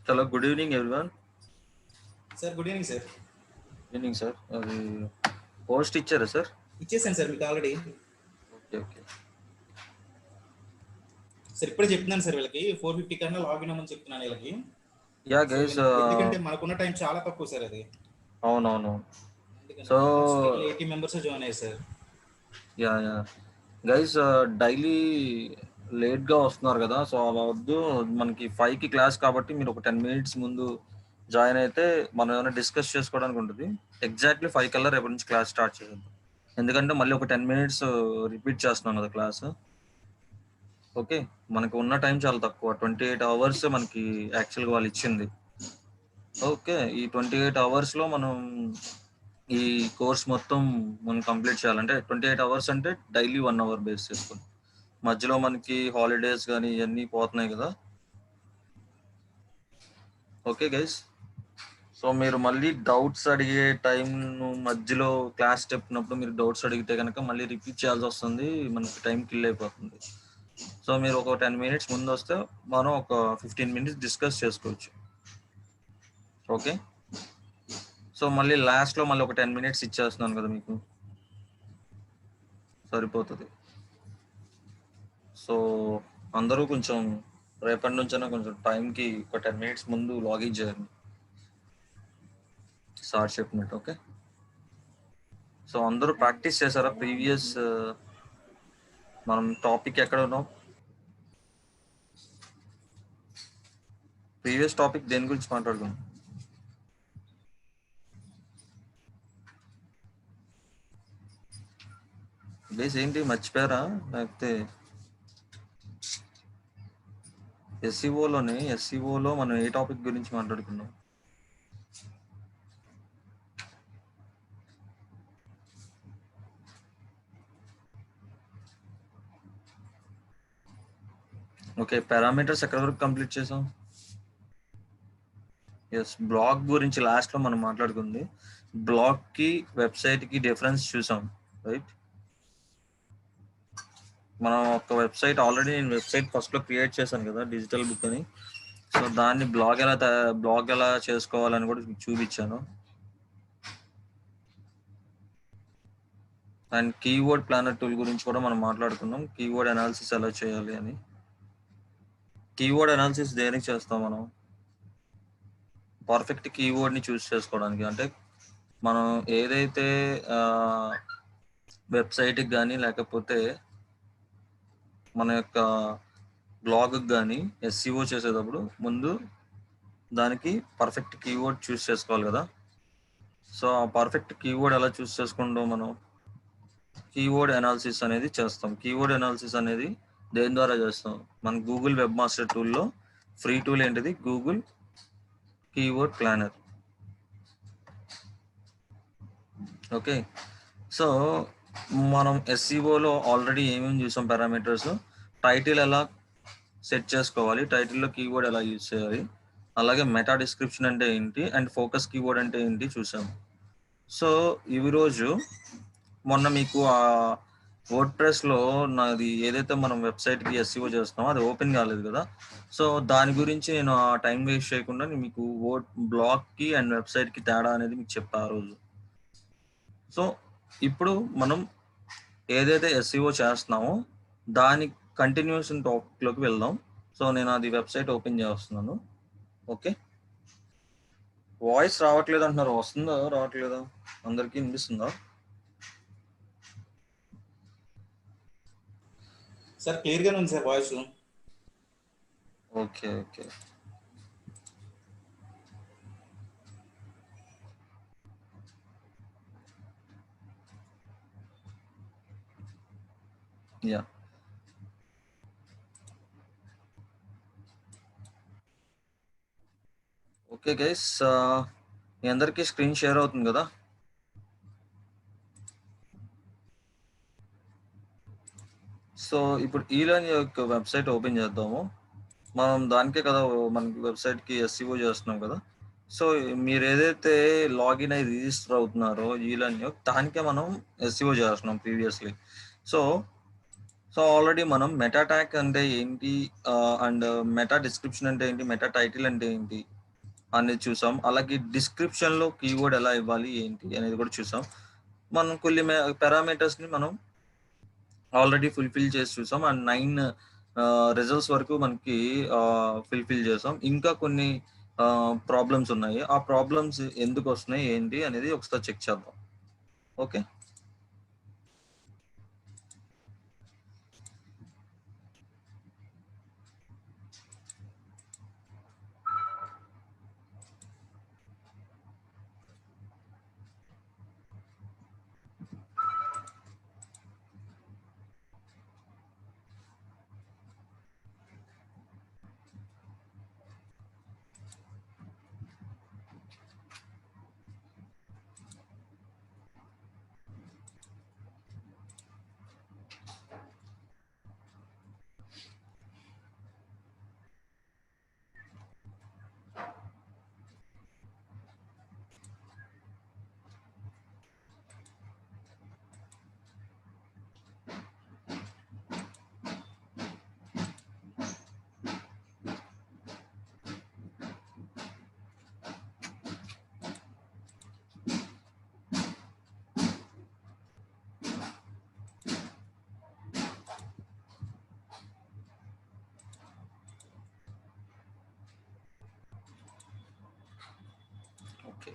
Hello, good evening, everyone. Sir good evening sir. Good evening, sir. అది post ఇచ్చారా sir? ఇచ్చేసాను sir మీకు already. Okay okay. Sir ఇప్పుడే చెప్తున్నాను సార్, వీళ్ళకి 450 కన్నా లాగిన్ అవ్వమని చెప్తున్నాను వీళ్ళకి. Yeah so guys. ఎందుకంటే మనకున్న టైం చాలా తక్కువ సార్ అది. అవునవును. అందుకని సో ఆల్మోస్ట్ 80 మెంబర్స్ జాయిన్ అయ్యారు సార్. యా గైస్, డైలీ లేట్గా వస్తున్నారు కదా, సో అలా వద్దు. మనకి 5కి క్లాస్ కాబట్టి మీరు ఒక 10 minutes ముందు జాయిన్ అయితే మనం ఏమైనా డిస్కస్ చేసుకోవడానికి ఉంటుంది. ఎగ్జాక్ట్లీ 5 కల్లా రేపటి నుంచి క్లాస్ స్టార్ట్ చేద్దాం. ఎందుకంటే మళ్ళీ ఒక 10 minutes రిపీట్ చేస్తున్నాం కదా క్లాస్. ఓకే, మనకు ఉన్న టైం చాలా తక్కువ, 28 hours మనకి యాక్చువల్గా వాళ్ళు ఇచ్చింది. ఓకే, ఈ 28 hours మనం ఈ కోర్స్ మొత్తం మనం కంప్లీట్ చేయాలంటే 28 hours అంటే డైలీ 1 hour బేస్ చేసుకుని, మధ్యలో మనకి హాలిడేస్ కానీ ఇవన్నీ పోతున్నాయి కదా. ఓకే గైస్, సో మీరు మళ్ళీ డౌట్స్ అడిగే టైం మధ్యలో క్లాస్ చెప్పినప్పుడు మీరు డౌట్స్ అడిగితే కనుక మళ్ళీ రిపీట్ చేయాల్సి వస్తుంది, మనకి టైం కిల్ అయిపోతుంది. సో మీరు ఒక 10 minutes ముందు వస్తే మనం ఒక 15 minutes డిస్కస్ చేసుకోవచ్చు. ఓకే, సో మళ్ళీ లాస్ట్లో మళ్ళీ ఒక 10 minutes ఇచ్చేస్తున్నాను కదా మీకు, సరిపోతుంది. సో అందరూ కొంచెం రేపటి నుంచైనా కొంచెం టైంకి ఒక 10 minutes ముందు లాగిన్ చేయండి సార్ చెప్పినట్టు. ఓకే, సో అందరూ ప్రాక్టీస్ చేశారా? ప్రీవియస్ మనం టాపిక్ ఎక్కడ ఉన్నాం? ప్రీవియస్ టాపిక్ దేని గురించి మాట్లాడుకున్నాం? బేస్ ఏంటి, మర్చిపోయారా? లేకపోతే ఎస్సీఓలో మనం ఏ టాపిక్ గురించి మాట్లాడుకున్నాం? ఓకే, పారామీటర్స్ ఎక్కడి వరకు కంప్లీట్ చేసాం? ఎస్, బ్లాగ్ గురించి లాస్ట్లో మనం మాట్లాడుకుంది. బ్లాగ్కి వెబ్సైట్కి డిఫరెన్స్ చూసాం, రైట్? మనం ఒక వెబ్సైట్ ఆల్రెడీ నేను వెబ్సైట్ ఫస్ట్లో క్రియేట్ చేశాను కదా, డిజిటల్ బుక్ అని. సో దాన్ని బ్లాగ్ ఎలా చేసుకోవాలని కూడా మీకు చూపించాను. అండ్ కీవర్డ్ ప్లానర్ టూల్ గురించి కూడా మనం మాట్లాడుకున్నాం, కీవర్డ్ అనాలిసిస్ ఎలా చేయాలి అని. కీవర్డ్ అనాలిసిస్ దేనికి చేస్తాం మనం? పర్ఫెక్ట్ కీవర్డ్ని చూస్ చేసుకోవడానికి. అంటే మనం ఏదైతే వెబ్సైట్కి కానీ లేకపోతే మన యొక్క బ్లాగ్కి కానీ ఎస్సీఓ చేసేటప్పుడు ముందు దానికి పర్ఫెక్ట్ కీవర్డ్ చూస్ చేసుకోవాలి కదా. సో ఆ పర్ఫెక్ట్ కీవర్డ్ ఎలా చూస్ చేసుకుంటాం మనం? కీవర్డ్ అనాలిసిస్ అనేది చేస్తాం. కీవర్డ్ అనాలిసిస్ అనేది దేని ద్వారా చేస్తాం? మన గూగుల్ వెబ్ మాస్టర్ టూల్లో ఫ్రీ టూల్ ఏంటిది? Google keyword planner. Okay, so మనం ఎస్సీఓలో ఆల్రెడీ ఏమేమి చూసాం? పారామీటర్స్, టైటిల్ ఎలా సెట్ చేసుకోవాలి, టైటిల్లో కీవర్డ్ ఎలా యూజ్ చేయాలి, అలాగే మెటా డిస్క్రిప్షన్ అంటే ఏంటి, అండ్ ఫోకస్ కీవర్డ్ అంటే ఏంటి చూసాము. సో ఈరోజు మొన్న మీకు ఆ వర్డ్ ప్రెస్లో నాది ఏదైతే మనం వెబ్సైట్కి ఎస్సీఓ చేస్తున్నామో అది ఓపెన్ కాలేదు కదా. సో దాని గురించి నేను ఆ టైం వేస్ట్ చేయకుండా మీకు బ్లాగ్కి అండ్ వెబ్సైట్కి తేడా అనేది మీకు చెప్పా ఆ రోజు. సో ఇప్పుడు మనం ఏదైతే ఎస్సీఓ చేస్తున్నామో దాని కంటిన్యూషన్ టాపిక్లోకి వెళ్దాం. సో నేను అది వెబ్సైట్ ఓపెన్ చేస్తున్నాను. ఓకే, వాయిస్ రావట్లేదు అంటున్నారు, వస్తుందా రావట్లేదా? అందరికీ వినిపిస్తుందా? సార్ క్లియర్గానే ఉంది sir voice. Okay okay, yeah okay guys, మీ అందరికీ స్క్రీన్ షేర్ అవుతుంది కదా? సో ఇప్పుడు ఈలర్న్ యొక్క వెబ్సైట్ ఓపెన్ చేద్దాము. మనం దానికే కదా మనకి వెబ్సైట్కి ఎస్సీఓ చేస్తున్నాం కదా. సో మీరు ఏదైతే లాగిన్ అయ్యి రిజిస్టర్ అవుతున్నారో ఈలర్న్ దానికే మనం ఎస్సీఓ చేస్తున్నాం ప్రీవియస్లీ. సో ఆల్రెడీ మనం మెటా ట్యాగ్ అంటే ఏంటి, అండ్ మెటా డిస్క్రిప్షన్ అంటే ఏంటి, మెటా టైటిల్ అంటే ఏంటి, అనేది చూసాం. అలాగే డిస్క్రిప్షన్‌లో కీవర్డ్ ఎలా ఇవ్వాలి, ఏంటి అనేది కూడా చూసాం. మనం కొన్ని పారామీటర్స్‌ని మనం ఆల్రెడీ ఫుల్‌ఫిల్ చేసి చూసాం. అండ్ 9 రిజల్ట్స్ వరకు మనకి ఫుల్‌ఫిల్ చేసాం. ఇంకా కొన్ని ప్రాబ్లమ్స్ ఉన్నాయి. ఆ ప్రాబ్లమ్స్ ఎందుకొస్తున్నాయి, ఏంటి అనేది ఒకసారి చెక్ చేద్దాం. Okay. Okay.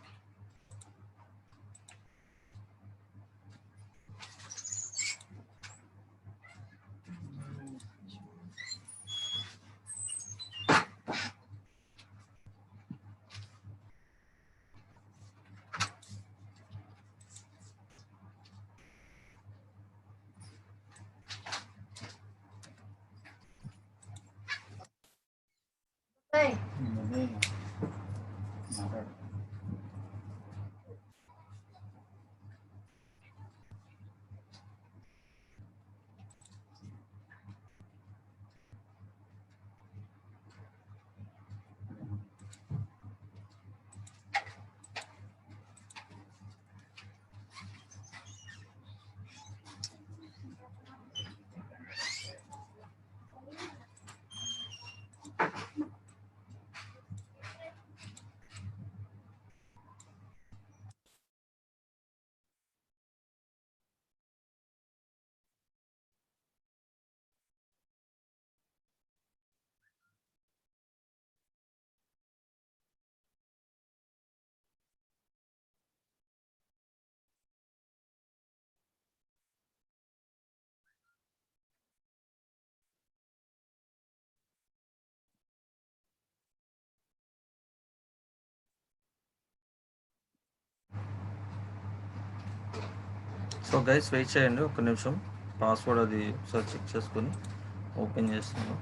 So guys wait చేయండి ఒక్క నిమిషం. పాస్వర్డ్ అది ఒకసారి చెక్ చేసుకొని ఓపెన్ చేస్తున్నాను.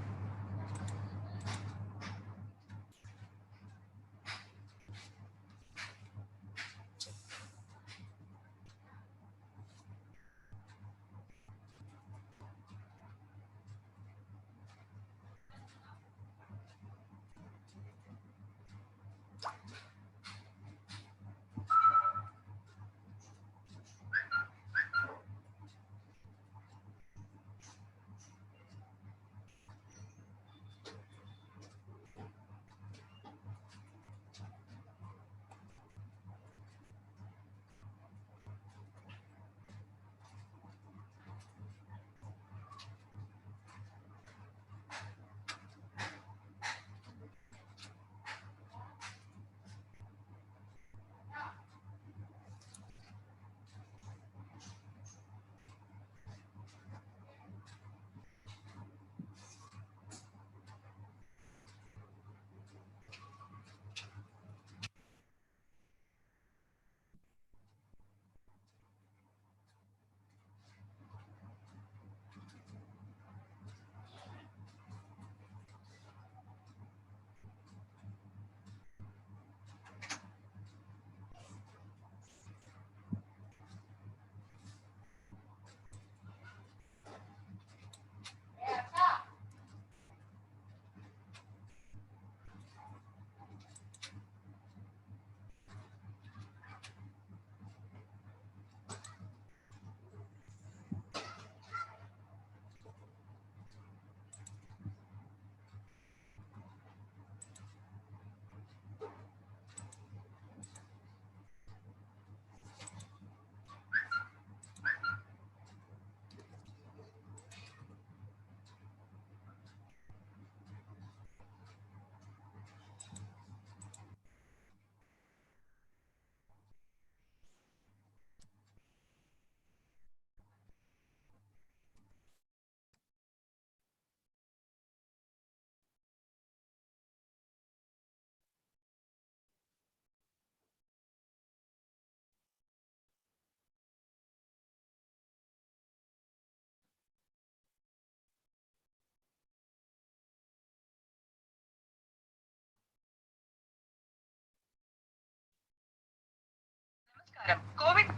కోవిడ్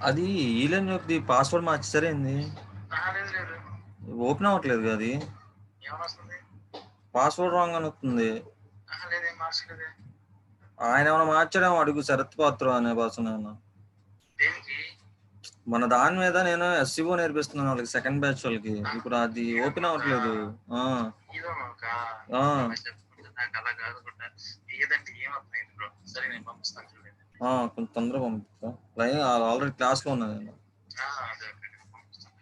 అది ఈలెన్ యొక్క పాస్వర్డ్ మార్చేసారా ఏంది? లేదు ఓపెన్ అవ్వట్లేదు అది. ఏమొస్తుంది పాస్వర్డ్ రాంగ్ అని వస్తుంది. లేదేం మార్చలేదే ఆయన ఏమైనా మార్చాడేమో అడుగు, శరత్ పాత్ర అనే పర్సన్ ఏమన్నా. దేనికి మన దాని మీద నేను ఎస్సీఓ నేర్పిస్తున్నాను వాళ్ళకి, సెకండ్ బ్యాచ్ వాళ్ళకి. ఇప్పుడు అది ఓపెన్ అవ్వట్లేదు. ఇదో నాకు అలా కాదుకుంటా ఏదంటే ఏమవుతుంది బ్రో. సరే నేను పంపిస్తాను చూడండి. కొంచెం తొందరగా పంపిస్తా. ఆల్రెడీ క్లాస్ లో ఉన్నాను నేను. అదే పంపిస్తాను.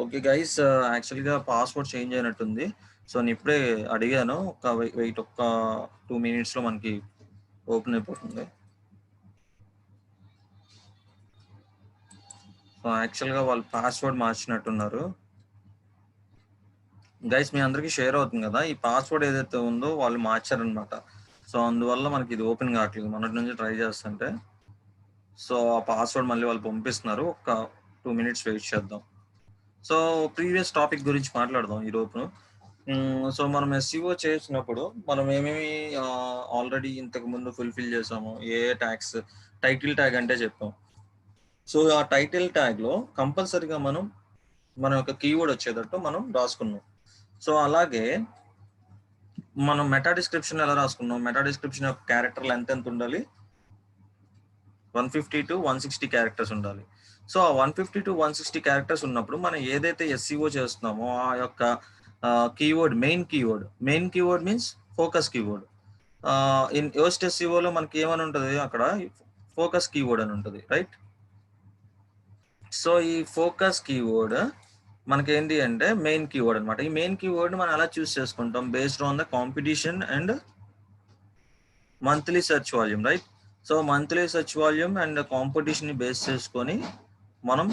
ఓకే గైస్, యాక్చువల్గా పాస్వర్డ్ చేంజ్ అయినట్టుంది. సో నేను ఇప్పుడే అడిగాను, ఒక వెయిట్ ఒక్క 2 minutes లో మనకి ఓపెన్ అయిపోతుంది. సో యాక్చువల్గా వాళ్ళు పాస్వర్డ్ మార్చినట్టున్నారు. గైస్ మీ అందరికీ షేర్ అవుతుంది కదా, ఈ పాస్వర్డ్ ఏదైతే ఉందో వాళ్ళు మార్చారనమాట. సో అందువల్ల మనకి ఇది ఓపెన్ కావట్లేదు, మొన్నటి నుంచి ట్రై చేస్తుంటే. సో ఆ పాస్వర్డ్ మళ్ళీ వాళ్ళు పంపిస్తున్నారు, ఒక 2 minutes వెయిట్ చేద్దాం. సో ప్రీవియస్ టాపిక్ గురించి మాట్లాడదాం ఈరోజు. సో మనం ఎస్సీఓ చేసినప్పుడు మనం ఏమేమి ఆల్రెడీ ఇంతకు ముందు ఫుల్ఫిల్ చేసాము, ఏ ట్యాగ్స్, టైటిల్ ట్యాగ్ అంటే చెప్పాం. సో ఆ టైటిల్ ట్యాగ్లో కంపల్సరీగా మన యొక్క కీవర్డ్ వచ్చేటట్టు మనం రాసుకున్నాం. సో అలాగే మనం మెటా డిస్క్రిప్షన్ ఎలా రాసుకున్నాం, మెటా డిస్క్రిప్షన్ యొక్క క్యారెక్టర్ లెంత్ ఎంత ఉండాలి, 150 to 160 క్యారెక్టర్స్ ఉండాలి. సో ఆ 150 to 160 క్యారెక్టర్స్ ఉన్నప్పుడు మనం ఏదైతే ఎస్సీఓ చేస్తున్నామో ఆ యొక్క keyword, main keyword means focus keyword. In Yoast ఎస్సీఓలో మనకి ఏమని ఉంటుంది, అక్కడ ఫోకస్ కీవర్డ్ అని ఉంటుంది, రైట్? సో ఈ ఫోకస్ కీవర్డ్ మనకి ఏంటి అంటే మెయిన్ కీవర్డ్ అనమాట. ఈ మెయిన్ కీవర్డ్ మనం ఎలా చూస్ చేసుకుంటాం, based on the competition and monthly search volume, right? So monthly search volume and కాంపిటీషన్ని బేస్ చేసుకొని మనం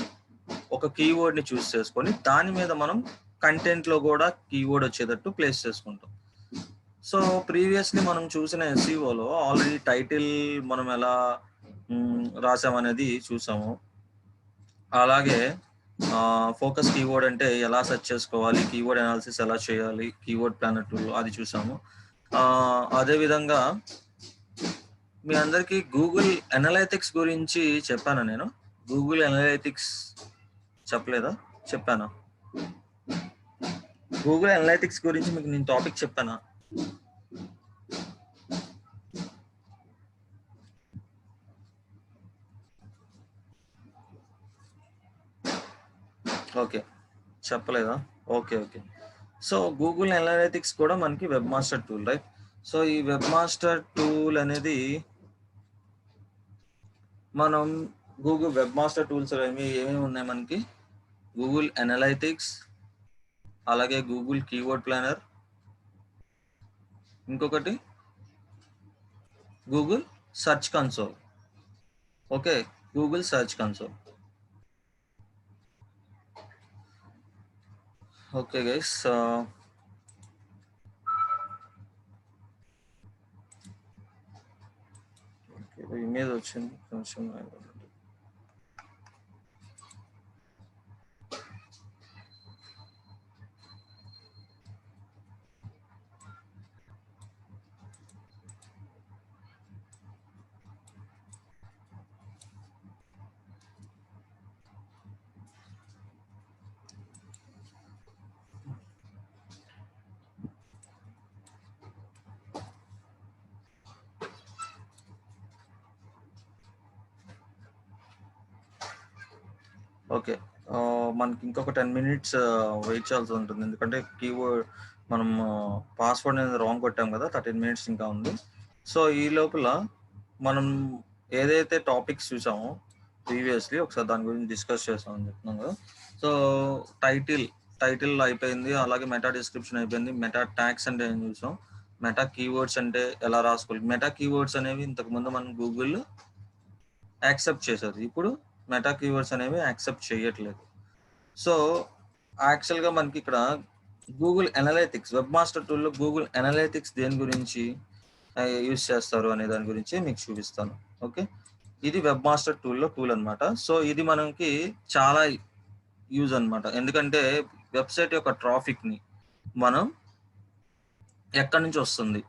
ఒక కీవర్డ్ని చూస్ చేసుకొని దాని మీద మనం కంటెంట్లో కూడా కీవర్డ్ వచ్చేటట్టు ప్లేస్ చేసుకుంటాం. సో ప్రీవియస్లీ మనం చూసిన ఎస్సీఓలో ఆల్రెడీ టైటిల్ మనం ఎలా రాసామనేది చూసాము. అలాగే ఫోకస్ కీవర్డ్ అంటే ఎలా సెర్చ్ చేసుకోవాలి, కీవర్డ్ అనాలిసిస్ ఎలా చేయాలి, కీవర్డ్ ప్లానర్ టూల్ అది చూసాము. అదేవిధంగా మీ అందరికీ గూగుల్ అనలైటిక్స్ గురించి చెప్పాను నేను. గూగుల్ అనలైటిక్స్ చెప్పలేదా? చెప్పానా? గూగుల్ అనలైటిక్స్ గురించి మీకు నేను టాపిక్ చెప్పానా? ఓకే, చెప్పలేదా? ఓకే. సో గూగుల్ అనలైటిక్స్ కూడా మనకి web master tool, right? So ఈ వెబ్ మాస్టర్ టూల్ అనేది మనం గూగుల్ వెబ్ మాస్టర్ టూల్స్ ఏమేమి ఉన్నాయి మనకి, గూగుల్ అనలైటిక్స్, అలాగే గూగుల్ కీవర్డ్ ప్లానర్, ఇంకొకటి Google search console. Okay, Google search console. Okay guys, image వచ్చింది కొంచెం. ఓకే, మనకి ఇంకొక 10 minutes వెయిట్ చేయాల్సి ఉంటుంది, ఎందుకంటే కీవర్డ్ మనం పాస్వర్డ్ అనేది రాంగ్ కొట్టాం కదా, 13 minutes ఇంకా ఉంది. సో ఈ లోపల మనం ఏదైతే టాపిక్స్ చూసామో ప్రీవియస్లీ ఒకసారి దాని గురించి డిస్కస్ చేస్తామని చెప్తున్నాం కదా. సో టైటిల్ అయిపోయింది, అలాగే మెటా డిస్క్రిప్షన్ అయిపోయింది. మెటా ట్యాగ్స్ అంటే ఏం చూసాం, మెటా కీవర్డ్స్ అంటే ఎలా రాసుకోవాలి. మెటా కీవర్డ్స్ అనేవి ఇంతకుముందు మనం గూగుల్ యాక్సెప్ట్ చేసేది, ఇప్పుడు మెటా కీవర్డ్స్ అనేవి యాక్సెప్ట్ చేయట్లేదు. సో యాక్చువల్గా మనకి ఇక్కడ గూగుల్ అనలైటిక్స్, వెబ్ మాస్టర్ టూల్లో గూగుల్ అనలైటిక్స్ దేని గురించి యూజ్ చేస్తారు అనే దాని గురించి మీకు చూపిస్తాను. ఓకే, ఇది వెబ్ మాస్టర్ టూల్లో టూల్ అనమాట. సో ఇది మనకి చాలా యూజ్ అనమాట. ఎందుకంటే వెబ్సైట్ యొక్క ట్రాఫిక్ని మనం ఎక్కడి నుంచి వస్తుంది,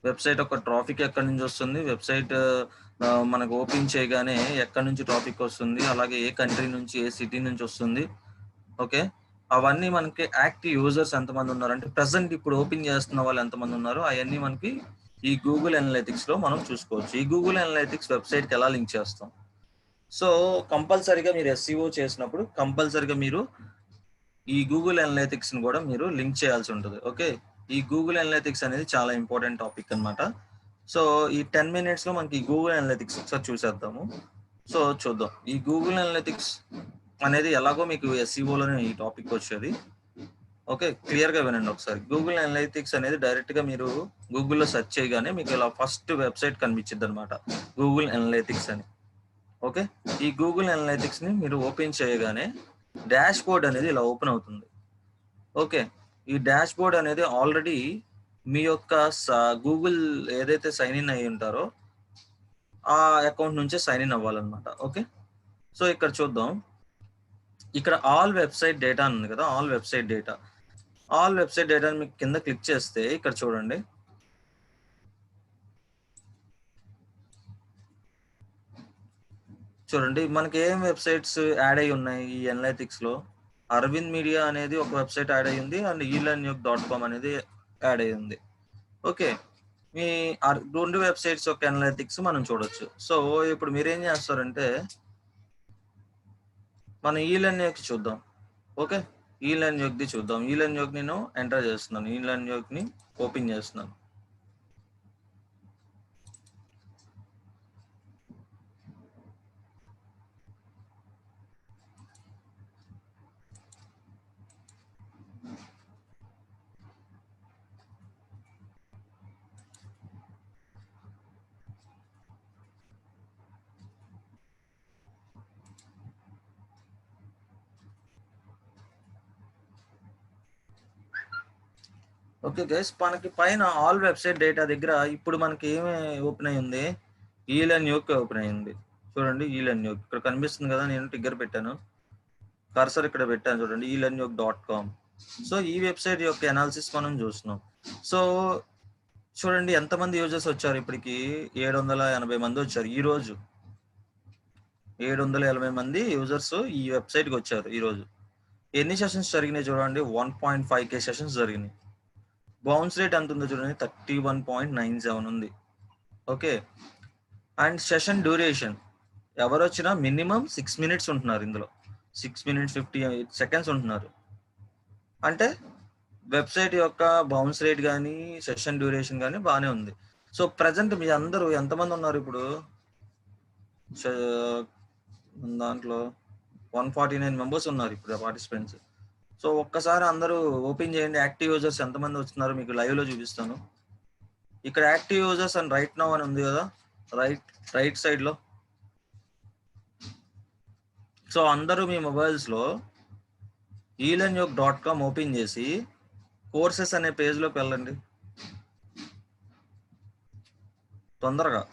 వెబ్సైట్ యొక్క ట్రాఫిక్ ఎక్కడి నుంచి వస్తుంది, వెబ్సైట్ మనకు ఓపెన్ చేయగానే ఎక్కడి నుంచి ట్రాఫిక్ వస్తుంది, అలాగే ఏ కంట్రీ నుంచి ఏ సిటీ నుంచి వస్తుంది. ఓకే, అవన్నీ మనకి యాక్టివ్ యూజర్స్ ఎంతమంది ఉన్నారు, అంటే ప్రెసెంట్ ఇప్పుడు ఓపెన్ చేస్తున్న వాళ్ళు ఎంతమంది ఉన్నారు, అవన్నీ మనకి ఈ గూగుల్ అనలిటిక్స్ లో మనం చూసుకోవచ్చు. ఈ గూగుల్ అనలిటిక్స్ వెబ్సైట్ కి ఎలా లింక్ చేస్తాం? సో కంపల్సరీగా మీరు ఎస్ఈఓ చేసినప్పుడు కంపల్సరీగా మీరు ఈ గూగుల్ అనలిటిక్స్ ని కూడా మీరు లింక్ చేయాల్సి ఉంటుంది. ఓకే, ఈ గూగుల్ అనలిటిక్స్ అనేది చాలా ఇంపార్టెంట్ టాపిక్ అన్నమాట. సో ఈ 10 minutes లో మనకి గూగుల్ అనలిటిక్స్ ఒకసారి చూసేద్దాము. సో చూద్దాం ఈ గూగుల్ అనలిటిక్స్ అనేది ఎలాగో మీకు ఎస్ఈఓలోనే ఈ టాపిక్ వచ్చేది. ఓకే, క్లియర్ గా వినండి ఒకసారి. గూగుల్ అనలిటిక్స్ అనేది డైరెక్ట్ గా మీరు గూగుల్లో సెర్చ్ చేయగానే మీకు ఇలా ఫస్ట్ వెబ్సైట్ కనిపించింది అనమాట, గూగుల్ అనలిటిక్స్ అని. ఓకే, ఈ గూగుల్ అనలిటిక్స్ ని మీరు ఓపెన్ చేయగానే డాష్ బోర్డ్ అనేది ఇలా ఓపెన్ అవుతుంది. ఓకే, ఈ డాష్ బోర్డ్ అనేది ఆల్రెడీ మీ యొక్క గూగుల్ ఏదైతే సైన్ ఇన్ అయ్యి ఉంటారో ఆ అకౌంట్ నుంచే సైన్ ఇన్ అవ్వాలన్నమాట. ఓకే, సో ఇక్కడ చూద్దాం, ఇక్కడ ఆల్ వెబ్సైట్ డేటా ఉంది కదా, all website data. All website data మీకు కింద క్లిక్ చేస్తే ఇక్కడ చూడండి, చూడండి మనకి ఏం వెబ్సైట్స్ యాడ్ అయి ఉన్నాయి ఈ అనలిటిక్స్ లో. అరవింద్ మీడియా అనేది ఒక వెబ్సైట్ యాడ్ అయ్యింది, అండ్ eLearnyook.com అనేది యాడ్ అయ్యి ఉంది. ఓకే, మీ రెండు వెబ్సైట్స్ యొక్క అనలిటిక్స్ మనం చూడొచ్చు. సో ఇప్పుడు మీరేం చేస్తారంటే మనం eLearnyook చూద్దాం. ఓకే, eLearnyook ది చూద్దాం. eLearnyook నేను ఎంటర్ చేస్తున్నాను, eLearnyook ని ఓపెన్ చేస్తున్నాను. ఓకే గైస్, మనకి పైన ఆల్ వెబ్సైట్ డేటా దగ్గర ఇప్పుడు మనకి ఏమి ఓపెన్ అయ్యి ఉంది, eLearnyook ఓపెన్ అయ్యింది. చూడండి eLearnyook ఇక్కడ కనిపిస్తుంది కదా, నేను ట్రిగ్గర్ పెట్టాను, కర్సర్ ఇక్కడ పెట్టాను చూడండి, eLearnyook.com. సో ఈ వెబ్సైట్ యొక్క అనాలిసిస్ మనం చూస్తున్నాం. సో చూడండి ఎంతమంది యూజర్స్ వచ్చారు ఇప్పటికి, 780 మంది వచ్చారు ఈ రోజు. 780 మంది యూజర్స్ ఈ వెబ్సైట్ కి వచ్చారు ఈ రోజు. ఎన్ని సెషన్స్ జరిగినాయి చూడండి, 1.5K సెషన్స్ జరిగినాయి. బౌన్స్ రేట్ ఎంత ఉందో చూడండి, 31.97 ఉంది. ఓకే, అండ్ సెషన్ డ్యూరేషన్ ఎవరు వచ్చినా మినిమం 6 minutes ఉంటున్నారు ఇందులో, 6 minutes 58 seconds ఉంటున్నారు. అంటే వెబ్సైట్ యొక్క బౌన్స్ రేట్ కానీ సెషన్ డ్యూరేషన్ కానీ బాగానే ఉంది. సో ప్రజెంట్ మీ అందరూ ఎంతమంది ఉన్నారు ఇప్పుడు దాంట్లో 149 మెంబర్స్ ఉన్నారు ఇప్పుడు పార్టిసిపెంట్స్. సో ఒక్కసారి అందరూ ఓపెన్ చేయండి, యాక్టివ్ యూజర్స్ ఎంతమంది వస్తున్నారు మీకు లైవ్ లో చూపిస్తాను. ఇక్కడ active users and right now అని ఉంది కదా, రైట్ సైడ్ లో. సో అందరూ మీ మొబైల్స్ లో eLearnyook.com ఓపెన్ చేసి కోర్సెస్ అనే పేజ్ లోకి వెళ్ళండి తొందరగా.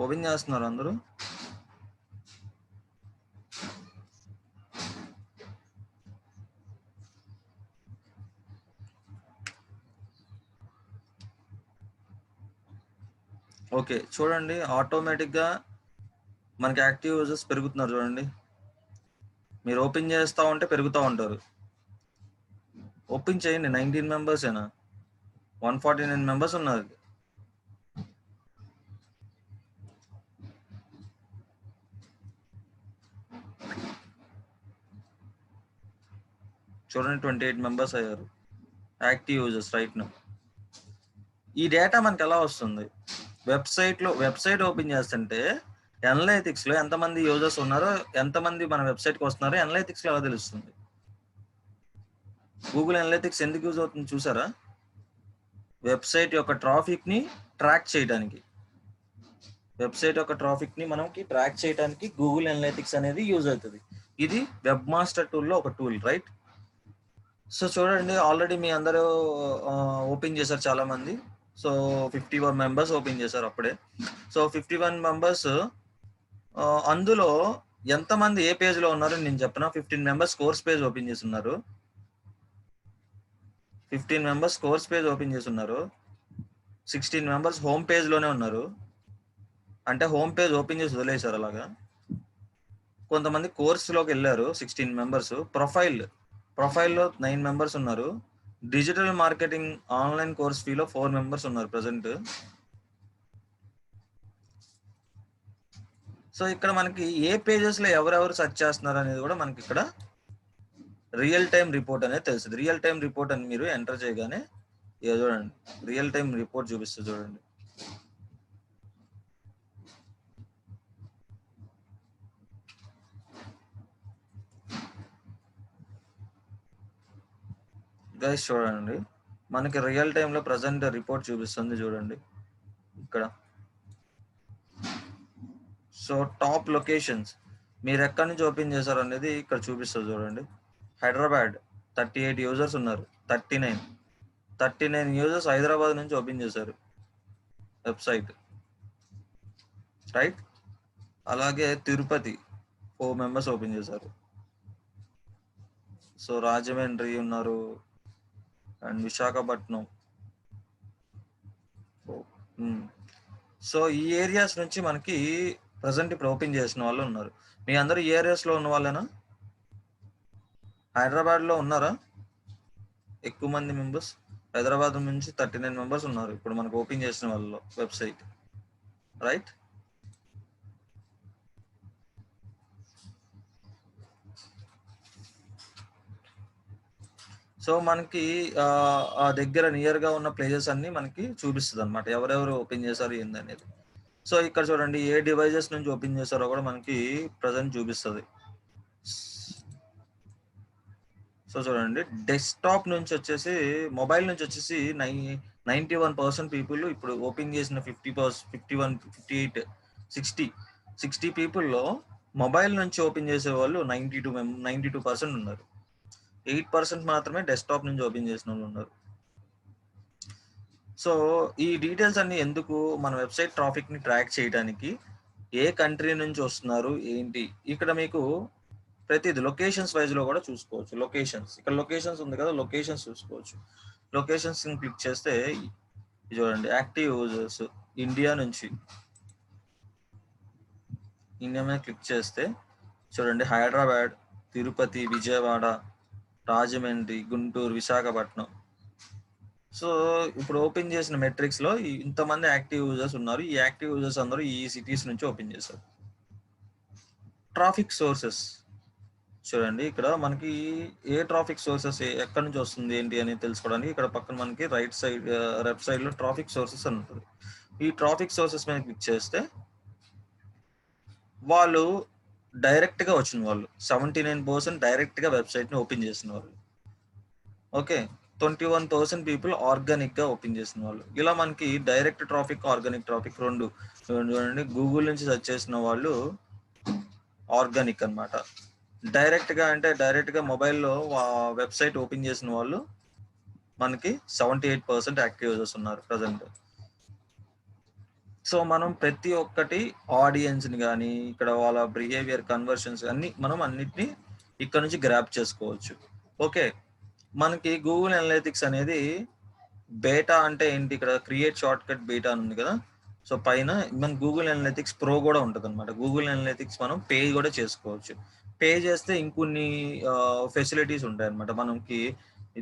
ఓపెన్ చేస్తున్నారు అందరూ. ఓకే, చూడండి ఆటోమేటిక్ గా మనకి యాక్టివ్ యూజర్స్ పెరుగుతున్నారు చూడండి. మీరు ఓపెన్ చేస్తా ఉంటే పెరుగుతూ ఉంటారు. ఓపెన్ చేయండి, 19 members ఏనా, 149 members ఉన్నారు. చూడండి 28 members అయ్యారు యాక్టివ్ యూజర్స్ రైట్ నౌ. ఈ డేటా మనకి ఎలా వస్తుంది, వెబ్సైట్ ఓపెన్ చేస్తుంటే అనలిటిక్స్ లో ఎంతమంది యూజర్స్ ఉన్నారో, ఎంతమంది మన వెబ్సైట్ కి వస్తున్నారో అనలిటిక్స్ లో ఎలా తెలుస్తుంది. గూగుల్ అనలిటిక్స్ ఎందుకు యూజ్ అవుతుంది చూసారా, వెబ్సైట్ యొక్క ట్రాఫిక్ ని ట్రాక్ చేయడానికి. వెబ్సైట్ యొక్క ట్రాఫిక్ ని మనకి ట్రాక్ చేయడానికి గూగుల్ అనలిటిక్స్ అనేది యూజ్ అవుతుంది. ఇది వెబ్ మాస్టర్ టూల్ లో ఒక టూల్ రైట్. సో చూడండి, ఆల్రెడీ మీ అందరూ ఓపెన్ చేశారు చాలా మంది. సో 51 మెంబర్స్ ఓపెన్ చేశారు అప్పుడే. సో 51 మెంబర్స్ అందులో ఎంతమంది ఏ పేజ్ లో ఉన్నారు నేను చెప్పిన. 15 మెంబర్స్ కోర్స్ పేజ్ ఓపెన్ చేసి ఉన్నారు. 15 మెంబర్స్ కోర్స్ పేజ్ ఓపెన్ చేసి ఉన్నారు. 16 మెంబర్స్ హోమ్ పేజ్ లోనే ఉన్నారు. అంటే హోమ్ పేజ్ ఓపెన్ చేసి వదిలేశారు అలాగా. కొంతమంది కోర్సులోకి వెళ్ళారు 16 మెంబర్స్. ప్రొఫైల్లో 9 మెంబర్స్ ఉన్నారు. డిజిటల్ మార్కెటింగ్ ఆన్లైన్ కోర్స్ ఫీలో 4 మెంబర్స్ ఉన్నారు ప్రజెంట్. సో ఇక్కడ మనకి ఏ పేజెస్ లో ఎవరెవరు సెర్చ్ చేస్తున్నారు అనేది కూడా మనకి ఇక్కడ రియల్ టైం రిపోర్ట్ అనేది తెలుస్తుంది. రియల్ టైం రిపోర్ట్ అని మీరు ఎంటర్ చేయగానే ఇక చూడండి, రియల్ టైం రిపోర్ట్ చూపిస్తుంది చూడండి. గైస్ చూడండి, మనకి రియల్ టైంలో ప్రజెంట్ రిపోర్ట్ చూపిస్తుంది చూడండి ఇక్కడ. సో టాప్ లొకేషన్స్ మీరు ఎక్కడి నుంచి ఓపెన్ చేశారు అనేది ఇక్కడ చూపిస్తుంది చూడండి. హైదరాబాద్ 38 యూజర్స్ ఉన్నారు. 39 యూజర్స్ హైదరాబాద్ నుంచి ఓపెన్ చేశారు వెబ్సైట్, రైట్. అలాగే తిరుపతి 4 మెంబర్స్ ఓపెన్ చేశారు. సో రాజమండ్రి ఉన్నారు అండ్ విశాఖపట్నం. సో ఈ ఏరియాస్ నుంచి మనకి ప్రజెంట్ ఇప్పుడు ఓపెన్ చేసిన వాళ్ళు ఉన్నారు. మీ అందరూ ఈ ఏరియాస్ లో ఉన్న వాళ్ళేనా? హైదరాబాద్ లో ఉన్నారా ఎక్కువ మంది మెంబర్స్? హైదరాబాద్ నుంచి 39 మెంబర్స్ ఉన్నారు ఇప్పుడు మనకు ఓపెన్ చేసిన వాళ్ళలో వెబ్సైట్, రైట్. సో మనకి ఆ దగ్గర నియర్ గా ఉన్న ప్లేసెస్ అన్ని మనకి చూపిస్తుంది అనమాట, ఎవరెవరు ఓపెన్ చేశారు ఏంది అనేది. సో ఇక్కడ చూడండి, ఏ డివైజెస్ నుంచి ఓపెన్ చేశారో కూడా మనకి ప్రజెంట్ చూపిస్తుంది. సో చూడండి, డెస్క్టాప్ నుంచి వచ్చేసి, మొబైల్ నుంచి వచ్చేసి 91% పీపుల్ ఇప్పుడు ఓపెన్ చేసిన 51, 58, 60 పీపుల్లో మొబైల్ నుంచి ఓపెన్ చేసే వాళ్ళు 92% ఉన్నారు. 8% మాత్రమే డెస్క్టాప్ నుంచి ఓపెన్ చేసిన వాళ్ళు ఉన్నారు. సో ఈ డీటెయిల్స్ అన్ని ఎందుకు? మన వెబ్సైట్ ట్రాఫిక్ ని ట్రాక్ చేయడానికి, ఏ కంట్రీ నుంచి వస్తున్నారు ఏంటి, ఇక్కడ మీకు ప్రతిది లొకేషన్స్ వైజ్ లో కూడా చూసుకోవచ్చు. లొకేషన్స్, ఇక్కడ లొకేషన్స్ ఉంది కదా, లొకేషన్స్ చూసుకోవచ్చు. లొకేషన్స్ క్లిక్ చేస్తే చూడండి, యాక్టివ్ యూజర్స్ ఇండియా నుంచి, ఇండియా మీద క్లిక్ చేస్తే చూడండి, హైదరాబాద్, తిరుపతి, విజయవాడ, రాజమండ్రి, గుంటూరు, విశాఖపట్నం. సో ఇప్పుడు ఓపెన్ చేసిన మెట్రిక్స్ లో ఇంతమంది యాక్టివ్ యూజర్స్ ఉన్నారు. ఈ యాక్టివ్ యూజర్స్ అందరూ ఈ సిటీస్ నుంచి ఓపెన్ చేశారు. ట్రాఫిక్ సోర్సెస్ చూడండి, ఇక్కడ మనకి ఏ ట్రాఫిక్ సోర్సెస్ ఎక్కడి నుంచి వస్తుంది ఏంటి అని తెలుసుకోవడానికి ఇక్కడ పక్కన మనకి రైట్ సైడ్ లెఫ్ట్ సైడ్ లో ట్రాఫిక్ సోర్సెస్ అని ఉంటుంది. ఈ ట్రాఫిక్ సోర్సెస్ మీద క్లిక్ చేస్తే వాళ్ళు డైరెక్ట్ గా వచ్చిన వాళ్ళు 79% డైరెక్ట్ గా వెబ్సైట్ ని ఓపెన్ చేసిన వాళ్ళు. ఓకే, 21% పీపుల్ ఆర్గానిక్ గా ఓపెన్ చేసిన వాళ్ళు. ఇలా మనకి డైరెక్ట్ ట్రాఫిక్, ఆర్గానిక్ ట్రాఫిక్ రెండు చూడండి. గూగుల్ నుంచి సెర్చ్ చేసిన వాళ్ళు ఆర్గానిక్ అన్నమాట. డైరెక్ట్ గా అంటే డైరెక్ట్ గా మొబైల్లో వెబ్సైట్ ఓపెన్ చేసిన వాళ్ళు మనకి 78% యాక్టివ్ యూజర్స్ ఉన్నారు ప్రజెంట్. సో మనం ప్రతి ఒక్కటి ఆడియన్స్ ని కానీ, ఇక్కడ వాళ్ళ బిహేవియర్, కన్వర్షన్స్ అన్ని మనం అన్నిటిని ఇక్కడ నుంచి గ్రాప్ చేసుకోవచ్చు. ఓకే, మనకి గూగుల్ అనలిటిక్స్ అనేది బేటా అంటే ఏంటి, ఇక్కడ క్రియేట్ షార్ట్ కట్ బేటా అని ఉంది కదా. సో పైన మన గూగుల్ అనలిటిక్స్ ప్రో కూడా ఉంటుంది అనమాట. గూగుల్ అనలిటిక్స్ మనం పే కూడా చేసుకోవచ్చు. పే చేస్తే ఇంకొన్ని ఫెసిలిటీస్ ఉంటాయి అనమాట. మనకి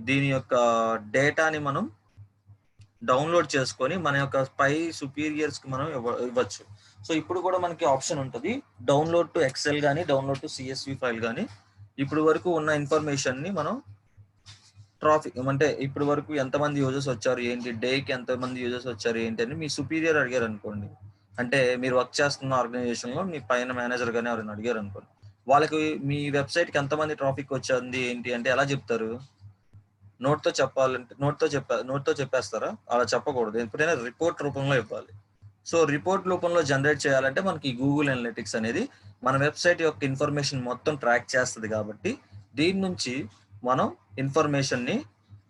దీని యొక్క డేటాని మనం డౌన్లోడ్ చేసుకొని మన యొక్క పై సుపీరియర్స్ కి మనం ఇవ్వచ్చు. సో ఇప్పుడు కూడా మనకి ఆప్షన్ ఉంటుంది, డౌన్లోడ్ టు ఎక్సెల్ కానీ, డౌన్లోడ్ టు CSV ఫైల్ కానీ. ఇప్పుడు వరకు ఉన్న ఇన్ఫర్మేషన్ ని మనం ట్రాఫిక్ అంటే ఇప్పుడు వరకు ఎంతమంది యూజర్స్ వచ్చారు ఏంటి, డేకి ఎంతమంది యూజర్స్ వచ్చారు ఏంటి అని మీ సుపీరియర్ అడిగారు అనుకోండి, అంటే మీరు వర్క్ చేస్తున్న ఆర్గనైజేషన్ లో మీ పైన మేనేజర్ గానీ ఎవరైనా అడిగారు అనుకోండి, వాళ్ళకి మీ వెబ్సైట్ కి ఎంతమంది ట్రాఫిక్ వచ్చింది ఏంటి అంటే ఎలా చెప్తారు? నోట్తో చెప్పాలంటే నోట్తో చెప్పేస్తారా? అలా చెప్పకూడదు, ఎప్పుడైనా రిపోర్ట్ రూపంలో ఇవ్వాలి. సో రిపోర్ట్ రూపంలో జనరేట్ చేయాలంటే మనకి గూగుల్ అనలిటిక్స్ అనేది మన వెబ్సైట్ యొక్క ఇన్ఫర్మేషన్ మొత్తం ట్రాక్ చేస్తుంది. కాబట్టి దీని నుంచి మనం ఇన్ఫర్మేషన్ని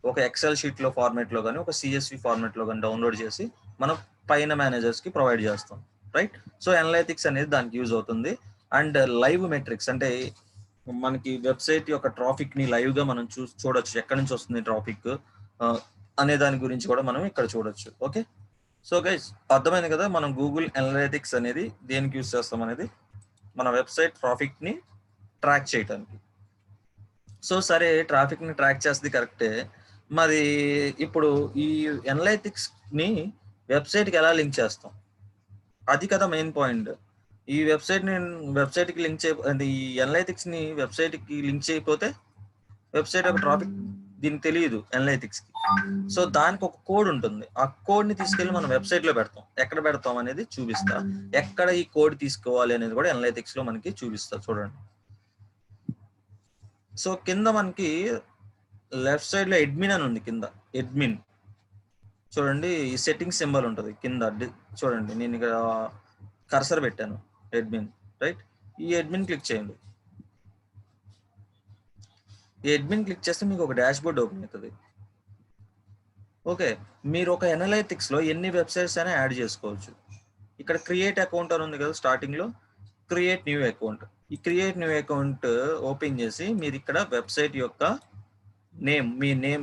ఒక ఎక్సెల్ షీట్లో ఫార్మేట్లో కానీ ఒక సిఎస్వి ఫార్మేట్లో కానీ డౌన్లోడ్ చేసి మనం పైన మేనేజర్స్కి ప్రొవైడ్ చేస్తాం, రైట్? సో అనలైటిక్స్ అనేది దానికి యూజ్ అవుతుంది. అండ్ లైవ్ మెట్రిక్స్ అంటే మనకి వెబ్సైట్ యొక్క ట్రాఫిక్ని లైవ్గా మనం చూడొచ్చు, ఎక్కడి నుంచి వస్తుంది ట్రాఫిక్ అనే దాని గురించి కూడా మనం ఇక్కడ చూడొచ్చు. ఓకే, సో గైస్ అర్థమైంది కదా మనం గూగుల్ అనలైటిక్స్ అనేది దేనికి యూజ్ చేస్తాం అనేది, మన వెబ్సైట్ ట్రాఫిక్ని ట్రాక్ చేయడానికి. సో సరే, ట్రాఫిక్ని ట్రాక్ చేస్తుంది కరెక్టే, మరి ఇప్పుడు ఈ అనలైటిక్స్ని వెబ్సైట్కి ఎలా లింక్ చేస్తాం, అది కదా మెయిన్ పాయింట్. ఈ వెబ్సైట్కి లింక్ ఈ అనలైటిక్స్ని వెబ్సైట్కి లింక్ చేయకపోతే వెబ్సైట్ యొక్క ట్రాఫిక్ దీనికి తెలియదు అనలైటిక్స్కి. సో దానికి ఒక కోడ్ ఉంటుంది, ఆ కోడ్ని తీసుకెళ్ళి మనం వెబ్సైట్లో పెడతాం. ఎక్కడ పెడతాం అనేది చూపిస్తా, ఎక్కడ ఈ కోడ్ తీసుకోవాలి అనేది కూడా అనలైటిక్స్లో మనకి చూపిస్తా. చూడండి, సో కింద మనకి లెఫ్ట్ సైడ్లో అడ్మిన్ అని ఉంది, కింద అడ్మిన్ చూడండి, ఈ సెట్టింగ్ సింబల్ ఉంటుంది కింద. చూడండి, నేను ఇక్కడ కర్సర్ పెట్టాను, అడ్మిన్, రైట్? ఈ అడ్మిన్ క్లిక్ చేయండి. ఈ అడ్మిన్ క్లిక్ చేస్తే మీకు ఒక డాష్ బోర్డ్ ఓపెన్ అవుతుంది. ఓకే, మీరు ఒక అనలైటిక్స్లో ఎన్ని వెబ్సైట్స్ అయినా యాడ్ చేసుకోవచ్చు. ఇక్కడ క్రియేట్ అకౌంట్ అని ఉంది కదా స్టార్టింగ్లో, క్రియేట్ న్యూ అకౌంట్. ఈ క్రియేట్ న్యూ అకౌంట్ ఓపెన్ చేసి మీరు ఇక్కడ వెబ్సైట్ యొక్క నేమ్,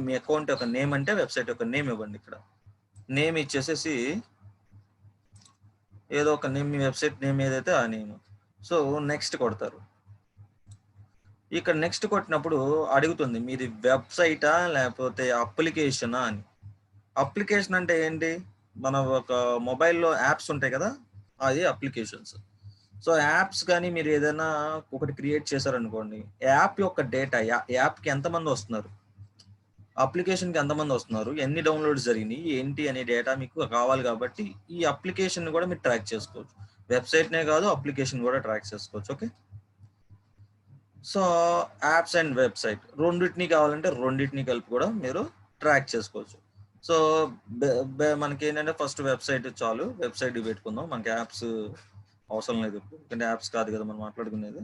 మీ అకౌంట్ యొక్క నేమ్ అంటే వెబ్సైట్ యొక్క నేమ్ ఇవ్వండి. ఇక్కడ నేమ్ ఇచ్చేసేసి ఏదో ఒక నేమ్, మీ వెబ్సైట్ నేమ్ ఏదైతే ఆ నేమ్. సో నెక్స్ట్ కొడతారు. ఇక్కడ నెక్స్ట్ కొట్టినప్పుడు అడుగుతుంది మీది వెబ్సైటా లేకపోతే అప్లికేషనా అని. అప్లికేషన్ అంటే ఏంటి, మన ఒక మొబైల్లో యాప్స్ ఉంటాయి కదా, అది అప్లికేషన్స్. సో యాప్స్ కానీ మీరు ఏదైనా ఒకటి క్రియేట్ చేశారనుకోండి, యాప్ యొక్క డేటా, యాప్కి ఎంతమంది వస్తున్నారు, అప్లికేషన్కి ఎంతమంది వస్తున్నారు, ఎన్ని డౌన్లోడ్స్ జరిగినాయి ఏంటి అనే డేటా మీకు కావాలి. కాబట్టి ఈ అప్లికేషన్ కూడా మీరు ట్రాక్ చేసుకోవచ్చు. వెబ్సైట్నే కాదు, అప్లికేషన్ కూడా ట్రాక్ చేసుకోవచ్చు. Okay, so apps and website రెండింటినీ కావాలంటే రెండింటినీ కలిపి కూడా మీరు ట్రాక్ చేసుకోవచ్చు. సో మనకి ఏంటంటే ఫస్ట్ వెబ్సైట్ చాలు, వెబ్సైట్ పెట్టుకుందాం, మనకి యాప్స్ అవసరం లేదు ఎందుకంటే యాప్స్ కాదు కదా మనం మాట్లాడుకునేది.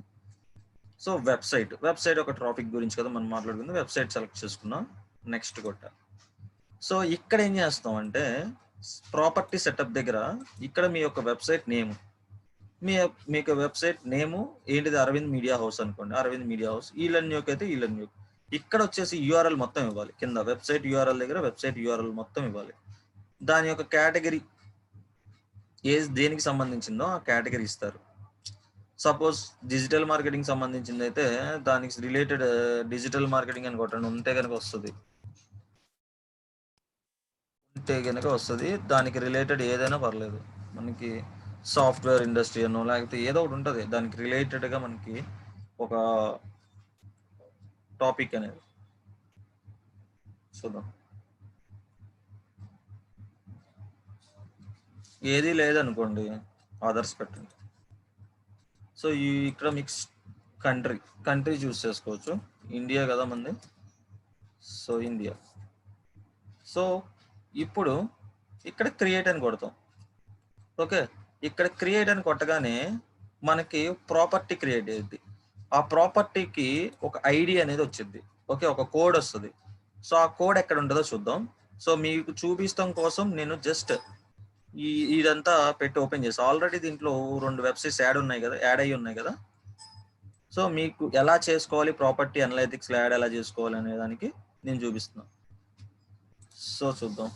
సో వెబ్సైట్ ఒక ట్రాఫిక్ గురించి కదా మనం మాట్లాడుకుంది. వెబ్సైట్ సెలెక్ట్ చేసుకున్నాం, నెక్స్ట్ కొట్టా. సో ఇక్కడ ఏం చేస్తాం అంటే ప్రాపర్టీ సెటప్ దగ్గర ఇక్కడ మీ యొక్క వెబ్సైట్ నేమ్, మీకు వెబ్సైట్ నేము ఏంటిది, అరవింద్ మీడియా హౌస్ అనుకోండి, అరవింద్ మీడియా హౌస్. ఈలన్యూక్ అయితే ఈలన్యూక్. ఇక్కడ వచ్చేసి యూఆర్ఎల్ మొత్తం ఇవ్వాలి, కింద వెబ్సైట్ యూఆర్ఎల్ దగ్గర వెబ్సైట్ యూఆర్ఎల్ మొత్తం ఇవ్వాలి. దాని యొక్క కేటగిరీ దేనికి సంబంధించిందో ఆ కేటగిరీ ఇస్తారు. సపోజ్ డిజిటల్ మార్కెటింగ్ సంబంధించింది అయితే దానికి రిలేటెడ్ డిజిటల్ మార్కెటింగ్ అని కొట్టండి, ఉంటే కనుక వస్తుంది. దానికి రిలేటెడ్ ఏదైనా పర్లేదు, మనకి సాఫ్ట్వేర్ ఇండస్ట్రీ అనో లేకపోతే ఏదో ఒకటి ఉంటుంది దానికి రిలేటెడ్గా మనకి ఒక టాపిక్ అనేది. చూద్దాం, ఏది లేదనుకోండి అదర్స్ పెట్టండి. సో ఇక్కడ మిక్స్ కంట్రీ చూస్ చేసుకోవచ్చు. ఇండియా కదా మంది, సో ఇండియా. సో ఇప్పుడు ఇక్కడ క్రియేట్ అని కొడతాం. ఓకే, ఇక్కడ క్రియేట్ అని కొట్టగానే మనకి ప్రాపర్టీ క్రియేట్ అయ్యింది. ఆ ప్రాపర్టీకి ఒక ఐడి అనేది వచ్చింది. ఓకే, ఒక కోడ్ వస్తుంది. సో ఆ కోడ్ ఎక్కడ ఉంటుందో చూద్దాం. సో మీకు చూపిస్తాం కోసం నేను జస్ట్ ఇదంతా పెట్టి ఓపెన్ చేసి, ఆల్రెడీ దీంట్లో 2 వెబ్సైట్స్ యాడ్ అయ్యి ఉన్నాయి కదా. సో మీకు ఎలా చేసుకోవాలి, ప్రాపర్టీ అనలైటిక్స్లో యాడ్ ఎలా చేసుకోవాలి అనే దానికి నేను చూపిస్తున్నాను. సో చూద్దాం,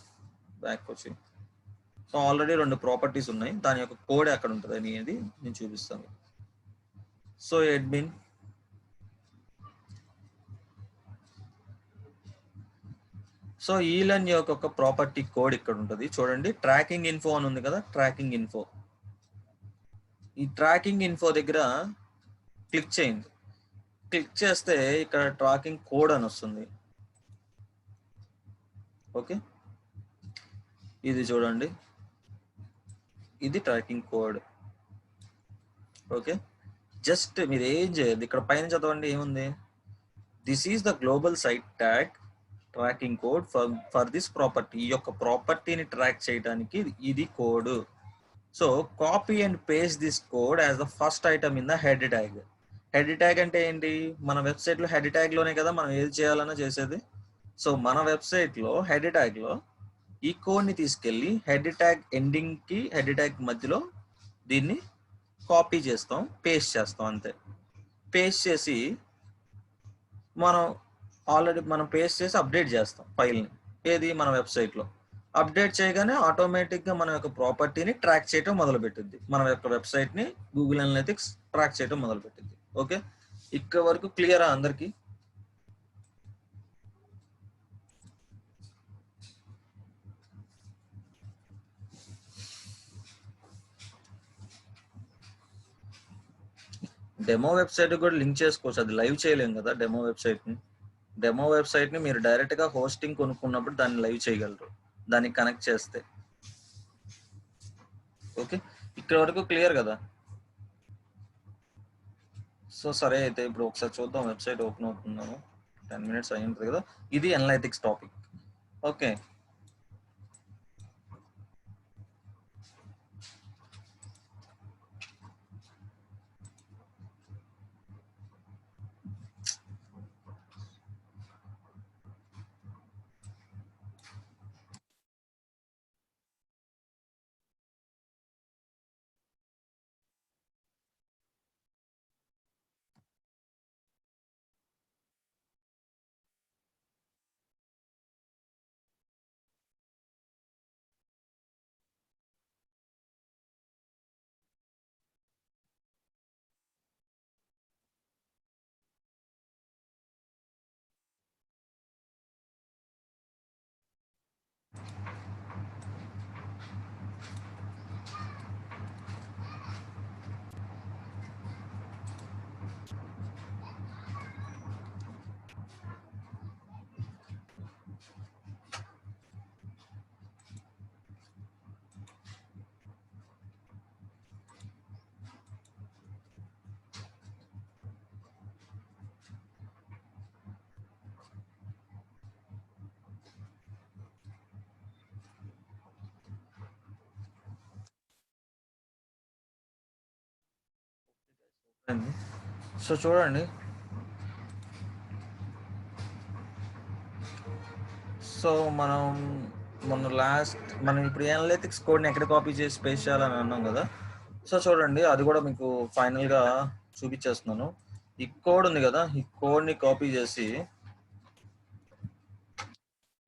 బ్యాక్ వచ్చి. సో ఆల్రెడీ 2 ప్రాపర్టీస్ ఉన్నాయి, దాని యొక్క కోడ్ ఎక్కడ ఉంటుంది అనేది నేను చూపిస్తాను. సో అడ్మిన్, సో ఈలన్ యొక్క ఒక ప్రాపర్టీ కోడ్ ఇక్కడ ఉంటుంది చూడండి. ట్రాకింగ్ ఇన్ఫో అని ఉంది కదా, ట్రాకింగ్ ఇన్ఫో. ఈ ట్రాకింగ్ ఇన్ఫో దగ్గర క్లిక్ చేయండి. క్లిక్ చేస్తే ఇక్కడ ట్రాకింగ్ కోడ్ అని వస్తుంది. ఓకే, ఇది చూడండి, ఇది ట్రాకింగ్ కోడ్. ఓకే, జస్ట్ మీరు ఏం చేయదు, ఇక్కడ పైన చదవండి ఏముంది, this is the global site tag tracking code for this property. ఈ యొక్క ప్రాపర్టీని ట్రాక్ చేయడానికి ఇది code. So copy and paste this code as the first item in the head tag. Head tag అంటే ఏంటి? మన వెబ్సైట్లో హెడ్ ట్యాగ్లోనే కదా మనం ఏది చేయాలన్నా చేసేది. సో మన వెబ్సైట్లో హెడ్ ట్యాగ్లో ఈ కోడ్ని తీసుకెళ్ళి హెడ్ ట్యాగ్ ఎండింగ్కి హెడ్ ట్యాగ్ మధ్యలో దీన్ని కాపీ చేస్తాం, పేస్ట్ చేస్తాం అంతే. పేస్ట్ చేసి మనం పేస్ట్ చేసి అప్డేట్ చేస్తాం ఫైల్ని. ఏది? మన వెబ్సైట్లో అప్డేట్ చేయగానే ఆటోమేటిక్గా మన యొక్క ప్రాపర్టీని ట్రాక్ చేయడం మొదలుపెట్టింది. మన యొక్క వెబ్సైట్ని గూగుల్ అనలిటిక్స్ ట్రాక్ చేయడం మొదలుపెట్టింది. ఓకే, ఇక్కడ వరకు క్లియరా అందరికీ? డెమో వెబ్సైట్ కూడా లింక్ చేసుకోవచ్చు, అది లైవ్ చేయలేం కదా డెమో వెబ్సైట్ని. డెమో వెబ్సైట్ని మీరు డైరెక్ట్గా హోస్టింగ్ కొనుక్కున్నప్పుడు దాన్ని లైవ్ చేయగలరు, దాన్ని కనెక్ట్ చేస్తే. ఓకే, ఇక్కడ వరకు క్లియర్ కదా? సో సరే, అయితే ఇప్పుడు ఒకసారి చూద్దాం. వెబ్సైట్ ఓపెన్ అవుతున్నాను, 10 minutes అయి ఉంటుంది కదా. ఇది అనలైటిక్స్ టాపిక్. ఓకే, సో చూడండి, సో మనం ఇప్పుడు అనలిటిక్స్ కోడ్ని ఎక్కడ కాపీ చేసి పేస్ట్ చేయాలని అన్నాం కదా. సో చూడండి, అది కూడా మీకు ఫైనల్గా చూపించేస్తున్నాను. ఈ కోడ్ ఉంది కదా, ఈ కోడ్ని కాపీ చేసి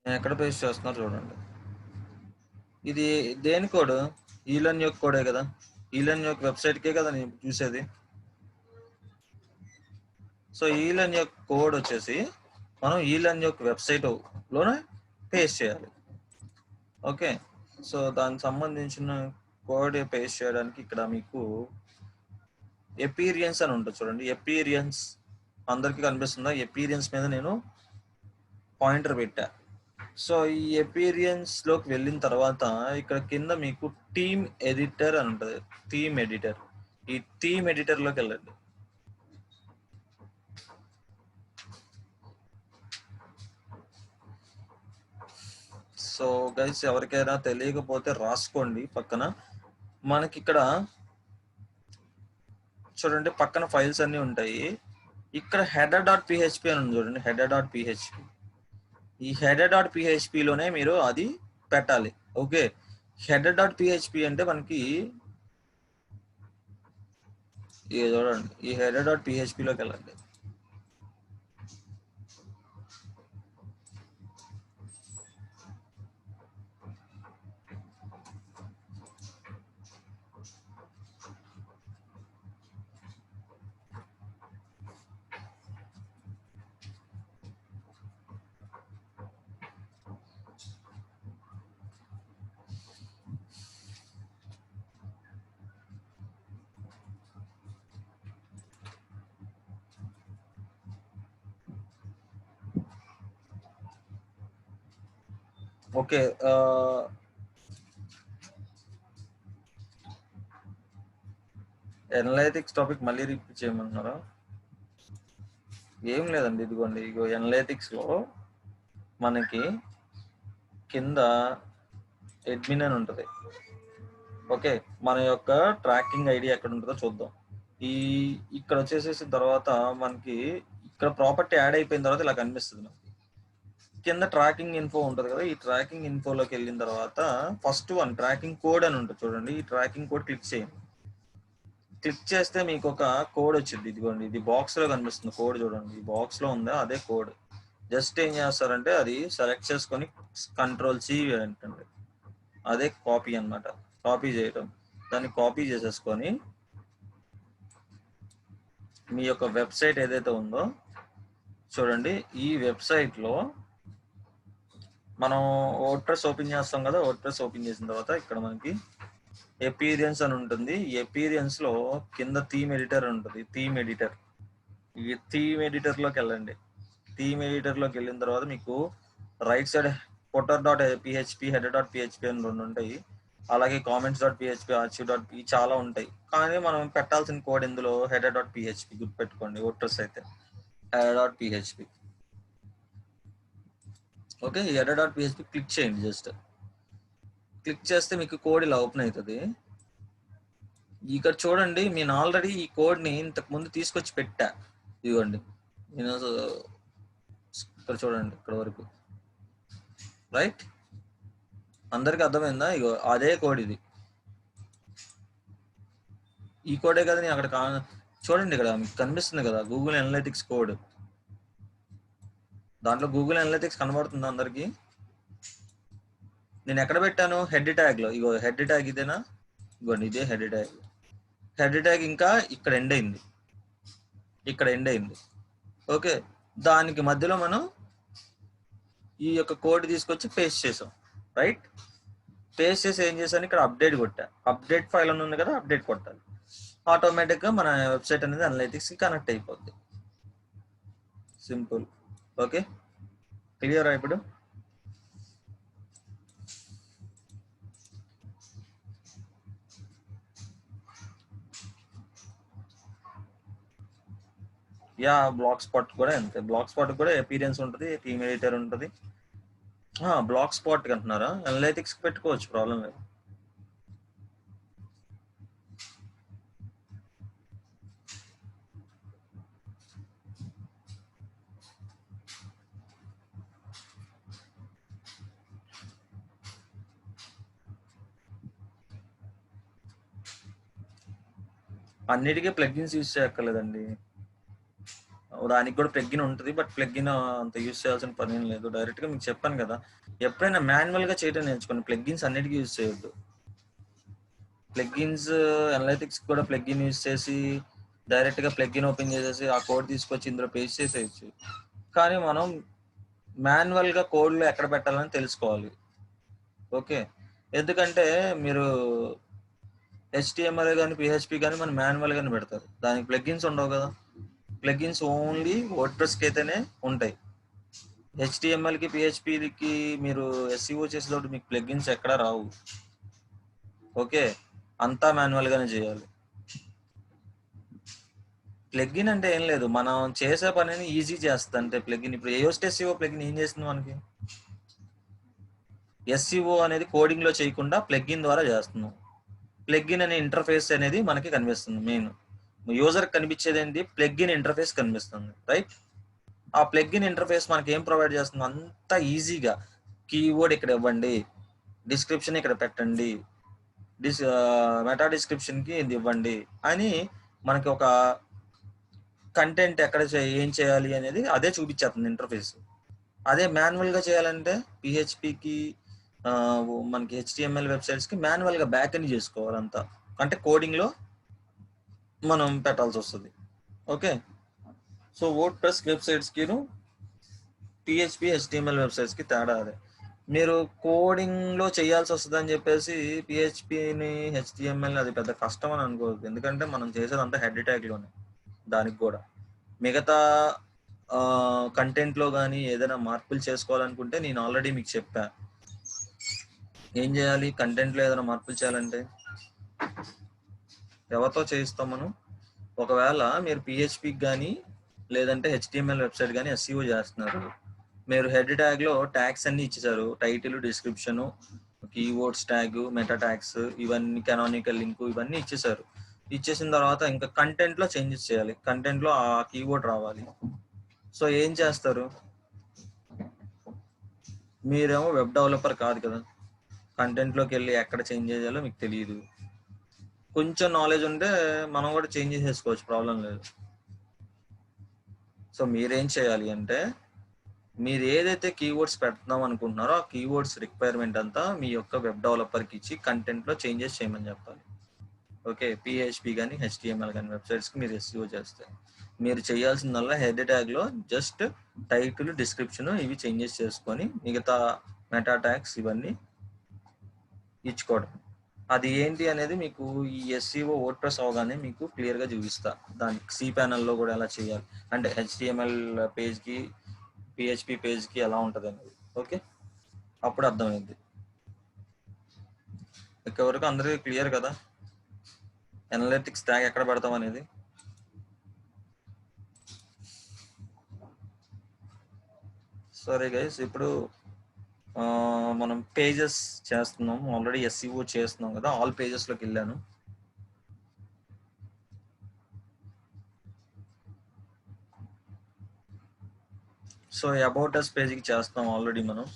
నేను ఎక్కడ పేస్ట్ చేస్తున్నా చూడండి. ఇది దేని కోడ్? ఈలన్ యొక్క కోడే కదా, ఈలన్ యొక్క వెబ్సైట్కే కదా నేను చూసేది. సో ఈలన్ యొక్క కోడ్ వచ్చేసి మనం ఈలన్ యొక్క వెబ్సైట్లోనే పేస్ట్ చేయాలి. ఓకే, సో దానికి సంబంధించిన కోడ్ పేస్ట్ చేయడానికి ఇక్కడ మీకు ఎపీరియన్స్ అని ఉంటుంది చూడండి. ఎపీరియన్స్ అందరికీ కనిపిస్తుందా? ఎపీరియన్స్ మీద నేను పాయింటర్ పెట్టా. సో ఈ ఎపీరియన్స్లోకి వెళ్ళిన తర్వాత ఇక్కడ కింద మీకు టీమ్ ఎడిటర్ అని ఉంటుంది. థీమ్ ఎడిటర్, ఈ థీమ్ ఎడిటర్లోకి వెళ్ళండి. సో గైస్, ఎవరికైనా తెలియకపోతే రాసుకోండి పక్కన. మనకి ఇక్కడ చూడండి, పక్కన ఫైల్స్ అన్నీ ఉంటాయి. ఇక్కడ header.php అని ఉంది చూడండి, header.php. ఈ header.php లోనే మీరు అది పెట్టాలి. ఓకే, header.php అంటే మనకి చూడండి, ఈ header.php లోకి వెళ్ళండి. ఓకే, అనలైటిక్స్ టాపిక్ మళ్ళీ రిపీట్ చేయమంటున్నారా? ఏం లేదండి, ఇదిగోండి, ఇగో అనలైటిక్స్లో మనకి కింద అడ్మిన్ అని ఉంటుంది. ఓకే, మన యొక్క ట్రాకింగ్ ఐడి ఎక్కడ ఉంటుందో చూద్దాం. ఇక్కడ వచ్చేసేసిన తర్వాత మనకి ఇక్కడ ప్రాపర్టీ యాడ్ అయిపోయిన తర్వాత ఇలా కనిపిస్తుంది మనకి. కింద ట్రాకింగ్ ఇన్ఫో ఉంటుంది కదా, ఈ ట్రాకింగ్ ఇన్ఫోలోకి వెళ్ళిన తర్వాత ఫస్ట్ వన్ ట్రాకింగ్ కోడ్ అని ఉంటుంది చూడండి. ఈ ట్రాకింగ్ కోడ్ క్లిక్ చేయండి. క్లిక్ చేస్తే మీకు ఒక కోడ్ వచ్చింది. ఇదిగోండి, ఇది బాక్స్ లో కనిపిస్తుంది కోడ్ చూడండి. ఈ బాక్స్ లో ఉందా అదే కోడ్. జస్ట్ ఏం చేస్తారంటే అది సెలెక్ట్ చేసుకొని Ctrl+C అంటండి, అదే కాపీ అన్నమాట. కాపీ చేయడం, దాన్ని కాపీ చేసేసుకొని మీ యొక్క వెబ్సైట్ ఏదైతే ఉందో చూడండి, ఈ వెబ్సైట్ లో మనం వర్డ్ప్రెస్ ఓపెన్ చేస్తాం కదా. వర్డ్ప్రెస్ ఓపెన్ చేసిన తర్వాత ఇక్కడ మనకి ఎపీరియన్స్ అని ఉంటుంది. ఈ ఎపీరియన్స్ లో కింద థీమ్ ఎడిటర్ ఉంటుంది. థీమ్ ఎడిటర్, ఈ థీమ్ ఎడిటర్ లోకి వెళ్ళండి. థీమ్ ఎడిటర్ లోకి వెళ్ళిన తర్వాత మీకు రైట్ సైడ్ footer.php, header.php అని రెండు ఉంటాయి. అలాగే comments.php, archive.php చాలా ఉంటాయి. కానీ మనం పెట్టాల్సిన కోడ్ ఇందులో header.php గుర్తుపెట్టుకోండి. వర్డ్ప్రెస్ అయితే header.php. ఓకే, header.php క్లిక్ చేయండి. జస్ట్ క్లిక్ చేస్తే మీకు కోడ్ ఇలా ఓపెన్ అవుతుంది. ఇక్కడ చూడండి, నేను ఆల్రెడీ ఈ కోడ్ ని ఇంతకు ముందు తీసుకొచ్చి పెట్టా. ఇదిగోండి, నేను ఇక్కడ చూడండి, ఇక్కడ వరకు రైట్. అందరికి అర్థమైందా? ఇగో అదే కోడ్ ఇది. ఈ కోడే కదా నేను అక్కడ చూడండి, ఇక్కడ మీకు కనిపిస్తుంది కదా గూగుల్ అనలిటిక్స్ కోడ్. దాంట్లో గూగుల్ అనలిటిక్స్ కనబడుతుందా అందరికి? నేను ఎక్కడ పెట్టాను? హెడ్ ట్యాగ్ లో. ఇగో హెడ్ ట్యాగ్ ఇదేనా? ఇగోండి, ఇదే హెడ్ ట్యాగ్. హెడ్ ట్యాగ్ ఇంకా ఇక్కడ ఎండ్ అయింది, ఇక్కడ ఎండ్ అయింది. ఓకే, దానికి మధ్యలో మనం ఈ యొక్క కోడ్ తీసుకొచ్చి పేస్ట్ చేసాం. రైట్, పేస్ట్ చేసి ఏం చేశాను, ఇక్కడ అప్డేట్ కొట్టా. అప్డేట్ ఫైల్ అని ఉంది కదా, అప్డేట్ కొట్టాలి. ఆటోమేటిక్ గా మన వెబ్సైట్ అనేది అనలిటిక్స్ కి కనెక్ట్ అయిపోద్ది. సింపుల్. ఓకే, క్లియర్ ఇప్పుడు? యా, బ్లాక్ స్పాట్ కూడా అంతే. బ్లాక్ స్పాట్ కూడా ఎపీరియన్స్ ఉంటుంది, థీమ్ ఎడిటర్ ఉంటుంది. బ్లాక్ స్పాట్ అంటున్నారా? అనలిటిక్స్ పెట్టుకోవచ్చు, ప్రాబ్లం లేదు. అన్నిటికీ ప్లగ్ఇన్స్ యూజ్ చేయక్కర్లేదండి. దానికి కూడా ప్లగ్ఇన్ ఉంటుంది, బట్ ప్లగ్ఇన్ అంత యూజ్ చేయాల్సిన పని ఏం లేదు. డైరెక్ట్ గా మీకు చెప్పాను కదా, ఎప్పుడైనా మాన్యువల్ గా చేయడం నేర్చుకోండి. ప్లగ్ఇన్స్ అన్నిటికీ యూజ్ చేయొద్దు. ప్లగ్ఇన్స్ అనలిటిక్స్ కూడా ప్లగ్ఇన్ యూజ్ చేసి డైరెక్ట్ గా ప్లగ్ఇన్ ఓపెన్ చేసేసి ఆ కోడ్ తీసుకొచ్చి ఇందులో పేస్ట్ చేసేయచ్చు. కానీ మనం మాన్యువల్ గా కోడ్ లో ఎక్కడ పెట్టాలని తెలుసుకోవాలి. ఓకే, ఎందుకంటే మీరు HTML కానీ PHP కానీ మనం మాన్యువల్ గానే పెడతారు, దానికి ప్లగ్ఇన్స్ ఉండవు కదా. ప్లగ్ఇన్స్ ఓన్లీ వర్డ్ప్రెస్ కి అయితేనే ఉంటాయి. HTML కి PHP కి మీరు SEO చేసేటప్పుడు మీకు ప్లగ్ఇన్స్ ఎక్కడా రావు. ఓకే, అంతా మాన్యువల్ గానే చేయాలి. ప్లగ్ఇన్ అంటే ఏం లేదు, మనం చేసే పనిని ఈజీ చేస్తుంది అంటే ప్లగ్ఇన్. ఇప్పుడు Yoast SEO ప్లగ్ఇన్ ఏం చేస్తుంది మనకి? SEO అనేది కోడింగ్ లో చేయకుండా ప్లగ్ఇన్ ద్వారా చేస్తున్నాం. ప్లగ్ఇన్ అనే ఇంటర్ఫేస్ అనేది మనకి కనిపిస్తుంది. మెయిన్ యూజర్ కనిపించేది ఏంటి? ప్లగ్ఇన్ ఇంటర్ఫేస్ కనిపిస్తుంది. రైట్, ఆ ప్లగ్ఇన్ ఇంటర్ఫేస్ మనకి ఏం ప్రొవైడ్ చేస్తుంది? అంతా ఈజీగా కీవర్డ్ ఇక్కడ ఇవ్వండి, డిస్క్రిప్షన్ ఇక్కడ పెట్టండి, మెటా డిస్క్రిప్షన్ కి ఇది ఇవ్వండి అని మనకి ఒక కంటెంట్ ఎక్కడ ఏం చేయాలి అనేది అదే చూపించేస్తుంది ఇంటర్ఫేస్. అదే మాన్యువల్ గా చేయాలంటే PHPకి మనకి HTML వెబ్సైట్స్ కి మాన్యువల్ గా బ్యాక్ ఎండ్ చేసుకోవాలంతా, అంటే కోడింగ్ లో మనం పెట్టాల్సి వస్తుంది. ఓకే, సో వర్డ్ప్రెస్ వెబ్సైట్స్ కి PHP HTML వెబ్సైట్స్ కి తేడా అదే. మీరు కోడింగ్ లో చేయాల్సి వస్తుంది అని చెప్పేసి PHPని HTML అది పెద్ద కష్టం అని అనుకోవద్దు. ఎందుకంటే మనం చేసేదంతా హెడ్ ట్యాగ్ లోనే. దానికి కూడా మిగతా కంటెంట్ లో కానీ ఏదైనా మార్పులు చేసుకోవాలనుకుంటే నేను ఆల్రెడీ మీకు చెప్పా ఏం చేయాలి. కంటెంట్ లో ఏదైనా మార్పులు చేయాలంటే ఎవరితో చేయిస్తాం మనం? ఒకవేళ మీరు PHPకి కానీ లేదంటే HTML వెబ్సైట్ కానీ SEO చేస్తున్నారు, మీరు హెడ్ ట్యాగ్ లో ట్యాగ్స్ అన్ని ఇచ్చేసారు, title, description, keywords tag, meta tags, ఇవన్నీ, కానానికల్ లింక్, ఇవన్నీ ఇచ్చేసారు. ఇచ్చేసిన తర్వాత ఇంకా కంటెంట్లో చేంజెస్ చేయాలి, కంటెంట్లో ఆ కీవర్డ్ రావాలి. సో ఏం చేస్తారు, మీరేమో వెబ్ డెవలపర్ కాదు కదా, కంటెంట్లోకి వెళ్ళి ఎక్కడ చేంజ్ చేయాలో మీకు తెలియదు. కొంచెం నాలెడ్జ్ ఉంటే మనం కూడా చేంజ్ చేసేసుకోవచ్చు, ప్రాబ్లం లేదు. సో మీరేం చేయాలి అంటే, మీరు ఏదైతే కీవర్డ్స్ పెడతాం అనుకుంటున్నారో ఆ కీవర్డ్స్ రిక్వైర్మెంట్ అంతా మీ యొక్క వెబ్ డెవలపర్కి ఇచ్చి కంటెంట్లో చేంజెస్ చేయమని చెప్పాలి. ఓకే, పిహెచ్పి కానీ హెచ్టిఎంఎల్ కానీ వెబ్సైట్స్కి మీరు ఎస్ఈఓ చేస్తే మీరు చేయాల్సిందల్లా హెడ్ ట్యాగ్లో జస్ట్ టైటిల్, డిస్క్రిప్షన్ ఇవి చేంజెస్ చేసుకొని మిగతా మెటా ట్యాగ్స్ ఇవన్నీ ఇచ్చుకోవడం. అది ఏంటి అనేది మీకు ఈ ఎస్ఈఓ వర్డ్ప్రెస్ అవగానే మీకు క్లియర్గా చూపిస్తా. దానికి సి ప్యానల్లో కూడా ఎలా చేయాలి అంటే హెచ్టిఎంఎల్ పేజ్కి పిహెచ్పి పేజ్కి ఎలా ఉంటుంది అనేది. ఓకే, అప్పుడు అర్థమైంది. ఇక్కడి అందరికీ క్లియర్ కదా అనలిటిక్స్ ట్యాగ్ ఎక్కడ పెడతాం అనేది. సరే గైస్, ఇప్పుడు మనం పేజెస్ చేస్తున్నాం, ఆల్రెడీ ఎస్ఈఓ చేస్తున్నాం కదా, ఆల్ పేజెస్లోకి వెళ్ళాను. సో అబౌట్ అస్ పేజ్కి చేస్తాం ఆల్రెడీ మనం.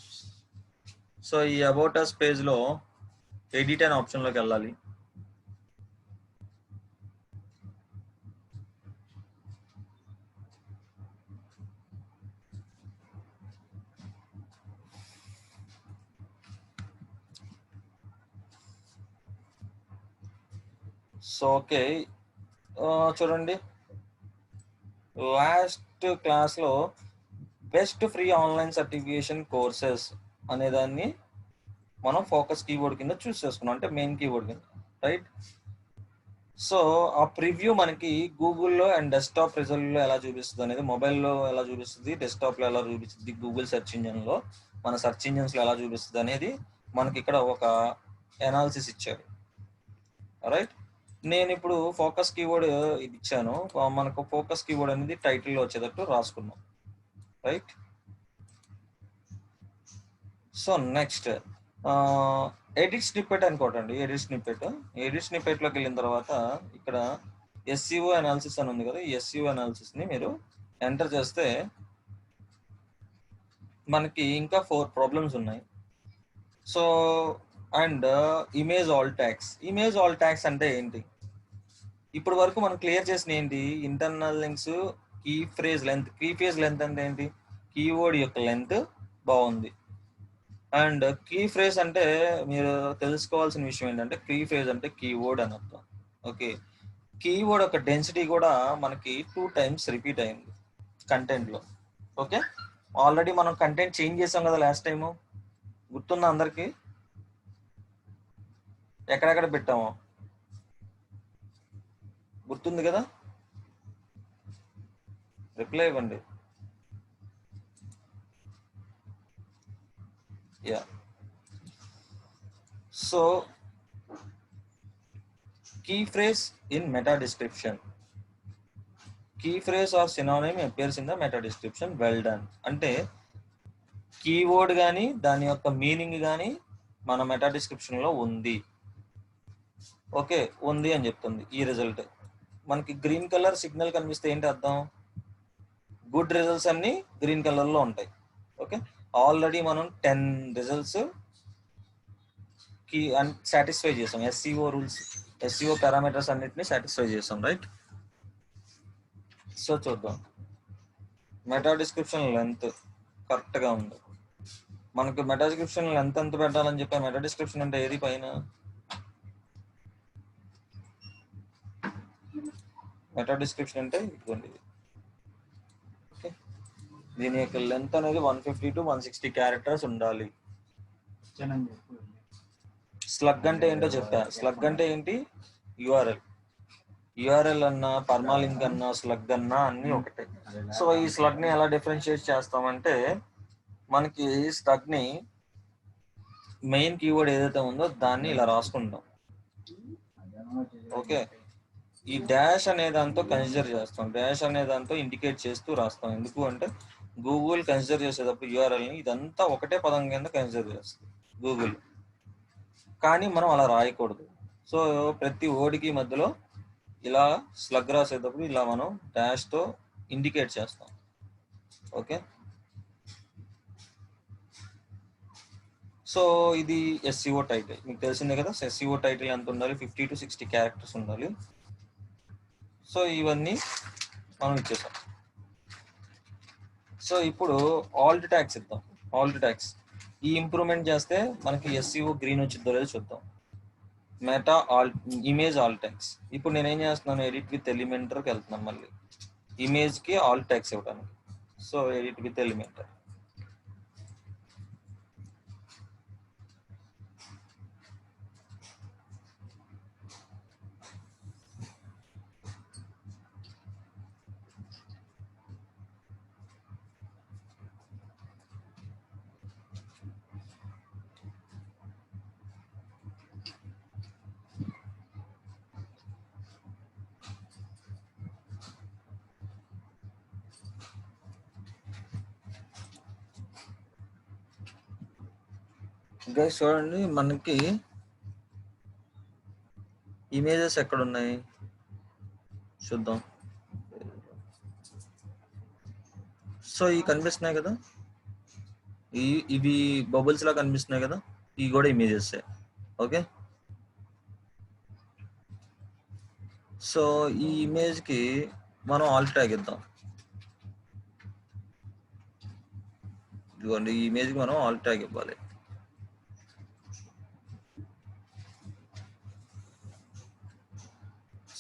సో ఈ అబౌట్ అస్ పేజ్లో ఎడిట్ అనే ఆప్షన్లోకి వెళ్ళాలి. సో ఓకే, చూడండి, లాస్ట్ క్లాస్లో best free online certification courses అనేదాన్ని మనం ఫోకస్ కీవర్డ్ కింద చూస్ చేసుకున్నాం, అంటే మెయిన్ కీవర్డ్ కింద, రైట్. సో ఆ ప్రివ్యూ మనకి గూగుల్లో అండ్ డెస్క్టాప్ రిజల్ట్లో ఎలా చూపిస్తుంది అనేది, మొబైల్లో ఎలా చూపిస్తుంది, డెస్క్టాప్లో ఎలా చూపిస్తుంది, గూగుల్ సెర్చ్ ఇంజన్లో మన సెర్చ్ ఇంజన్స్లో ఎలా చూపిస్తుంది అనేది మనకి ఇక్కడ ఒక ఎనాలిసిస్ ఇచ్చారు, రైట్. నేను ఇప్పుడు ఫోకస్ కీవర్డ్ ఇది ఇచ్చాను, మనకు ఫోకస్ కీవర్డ్ అనేది టైటిల్లో వచ్చేటట్టు రాసుకున్నాం, right. So next edit snippet అనుకోటండి. ఎడిట్ స్నిప్పెట్లోకి వెళ్ళిన తర్వాత ఇక్కడ ఎస్ఈఓ అనాలిసిస్ అని ఉంది కదా, ఈ ఎస్ఈఓ అనాలిసిస్ని మీరు ఎంటర్ చేస్తే మనకి ఇంకా 4 ప్రాబ్లమ్స్ ఉన్నాయి. So and image alt tags అంటే ఏంటి, ఇప్పుడు వరకు మనం క్లియర్ చేసిన ఏంటి, internal links, key phrase length అంటే ఏంటి, కీవర్డ్ యొక్క లెంత్ బాగుంది. అండ్ కీ ఫ్రేజ్ అంటే మీరు తెలుసుకోవాల్సిన విషయం ఏంటంటే, కీ ఫ్రేజ్ అంటే కీవర్డ్ అని అర్థం. ఓకే, కీవర్డ్ యొక్క డెన్సిటీ కూడా మనకి 2 times రిపీట్ అయింది కంటెంట్లో. ఓకే, ఆల్రెడీ మనం కంటెంట్ చేంజ్ చేసాం కదా లాస్ట్ టైము, గుర్తుందా అందరికి, ఎక్కడెక్కడ పెట్టామో గుర్తుంది కదా, రిప్లై ఇవ్వండి. Yeah, so key phrase in meta description, key phrase or synonym appears in the meta description. Well done. అంటే కీవర్డ్ కానీ దాని యొక్క మీనింగ్ కానీ మన మెటా డిస్క్రిప్షన్లో ఉంది. ఓకే, ఉంది అని చెప్తుంది ఈ రిజల్ట్. మనకి గ్రీన్ కలర్ సిగ్నల్ కనిపిస్తే ఏంటి అర్థం, గుడ్ రిజల్ట్స్ అన్ని గ్రీన్ కలర్లో ఉంటాయి. ఓకే, ఆల్రెడీ మనం 10 రిజల్ట్స్ కి సాటిస్ఫై చేసాం, ఎస్ఈఓ రూల్స్, ఎస్ఈఓ పారామీటర్స్ అన్నిటిని సాటిస్ఫై చేసాం, రైట్. సో చూద్దాం, మెటా డిస్క్రిప్షన్ లెంత్ కరెక్ట్గా ఉంది. మనకు మెటా డిస్క్రిప్షన్ లెంత్ ఎంత పెట్టాలని చెప్పి, మెటా డిస్క్రిప్షన్ అంటే ఏది పైన, మెటా డిస్క్రిప్షన్ అంటే ఇదిగోండి. ఓకే, దీని యొక్క లెంత్ అనేది 150 to 160 క్యారెక్టర్స్ ఉండాలి. స్లగ్ అంటే ఏంటో చెప్పా, స్లగ్ అంటే ఏంటి, యూఆర్ఎల్ అన్నా పర్మాలింక్ అన్నా స్లగ్ అన్నా అన్ని ఒకటే. సో ఈ స్లగ్ ని ఎలా డిఫరెన్షియేట్ చేస్తామంటే, మనకి స్లగ్ ని మెయిన్ కీవర్డ్ ఏదైతే ఉందో దాన్ని ఇలా రాసుకుంటాం. ఓకే, ఈ డాష్ అనే దాంతో కన్సిడర్ చేస్తాం, డాష్ అనే దాంతో ఇండికేట్ చేస్తూ రాస్తాం. ఎందుకు అంటే గూగుల్ కన్సిడర్ చేసేటప్పుడు యూఆర్ఎల్ ని ఇదంతా ఒకటే పదం కింద కన్సిడర్ చేస్తుంది గూగుల్, కానీ మనం అలా రాయకూడదు. సో ప్రతి వర్డ్కి మధ్యలో ఇలా స్లగ్ రాసేటప్పుడు ఇలా మనం డాష్తో ఇండికేట్ చేస్తాం. ఓకే, సో ఇది ఎస్సీఓ టైటిల్ మీకు తెలిసిందే కదా. ఎస్సీఓ టైటిల్ ఎంత ఉండాలి? 50 to 60 క్యారెక్టర్స్ ఉండాలి. సో ఇవన్నీ మనం ఇచ్చేసాం. సో ఇప్పుడు ఆల్ట్ ట్యాగ్స్ ఇద్దాం. ఆల్ట్ ట్యాగ్స్ ఈ ఇంప్రూవ్మెంట్ చేస్తే మనకి ఎస్సీఓ గ్రీన్ వచ్చిద్దో లేదో చూద్దాం. Meta all image alt tags. ఇప్పుడు నేనేం చేస్తున్నాను, ఎడిట్ విత్ ఎలిమెంటర్కి వెళ్తున్నాను. మళ్ళీ ఇమేజ్కి ఆల్ ట్యాగ్స్ ఇవ్వడానికి. So edit with Elementor. Guys చూడండి, మనకి ఇమేజెస్ ఎక్కడ ఉన్నాయి చూద్దాం. సో ఇవి కనిపిస్తున్నాయి కదా, ఇవి బబుల్స్ లా కనిపిస్తున్నాయి కదా, ఇవి కూడా ఇమేజెస్. ఓకే, సో ఈ ఇమేజ్ కి మనం ఆల్ట్ ట్యాగ్ ఇద్దాం. ఇదిగోండి, ఈ ఇమేజ్ కి మనం ఆల్ట్ ట్యాగ్ ఇవ్వాలి.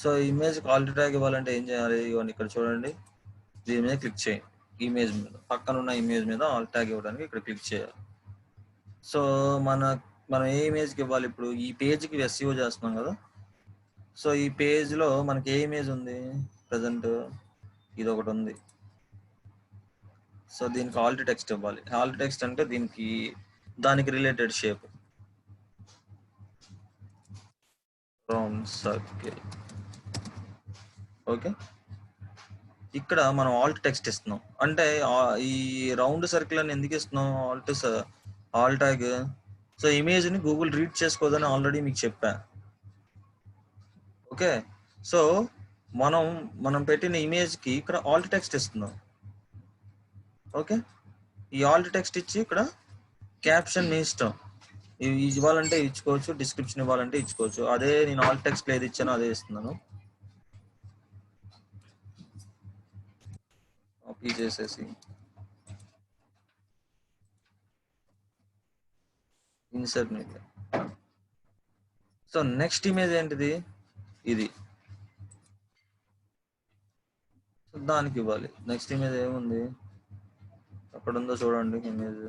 సో ఇమేజ్ కి ఆల్ట్ ట్యాగ్ ఇవ్వాలంటే ఏం చేయాలి? ఇవ్వండి, ఇక్కడ చూడండి, దీని మీద క్లిక్ చేయండి. ఇమేజ్ మీద పక్కన ఉన్న ఇమేజ్ మీద ఆల్ట్ ట్యాగ్ ఇవ్వడానికి ఇక్కడ క్లిక్ చేయాలి. సో మనం ఏ ఇమేజ్కి ఇవ్వాలి? ఇప్పుడు ఈ పేజ్కి ఎస్ఈఓ చేస్తున్నాం కదా. సో ఈ పేజ్లో మనకి ఏ ఇమేజ్ ఉంది ప్రజెంట్? ఇది ఒకటి ఉంది. సో దీనికి ఆల్ట్ టెక్స్ట్ ఇవ్వాలి. ఆల్ట్ టెక్స్ట్ అంటే దానికి related shape, round circle. Okay, ఇక్కడ మనం ఆల్ట్ టెక్స్ట్ ఇస్తున్నాం. అంటే ఈ రౌండ్ సర్కిల్ అని ఎందుకు ఇస్తున్నాం ఆల్ట్ ట్యాగ్? సో ఇమేజ్ని గూగుల్ రీడ్ చేసుకోదని ఆల్రెడీ మీకు చెప్పా. ఓకే, సో మనం పెట్టిన ఇమేజ్కి ఇక్కడ ఆల్ట్ టెక్స్ట్ ఇస్తున్నాం. ఓకే, ఈ ఆల్ట్ టెక్స్ట్ ఇచ్చి ఇక్కడ క్యాప్షన్ మీ ఇష్టం, ఇవ్వాలంటే ఇచ్చుకోవచ్చు, డిస్క్రిప్షన్ ఇవ్వాలంటే ఇచ్చుకోవచ్చు. అదే నేను ఆల్ట్ టెక్స్ట్ ఏది ఇచ్చానో అదే ఇస్తున్నాను. కాపీ చేసేసి insert media. So next image ఏంటిది? ఇది. దానికి ఇవ్వాలి. నెక్స్ట్ ఇమేజ్ ఏముంది అక్కడ ఉందో చూడండి. ఇమేజ్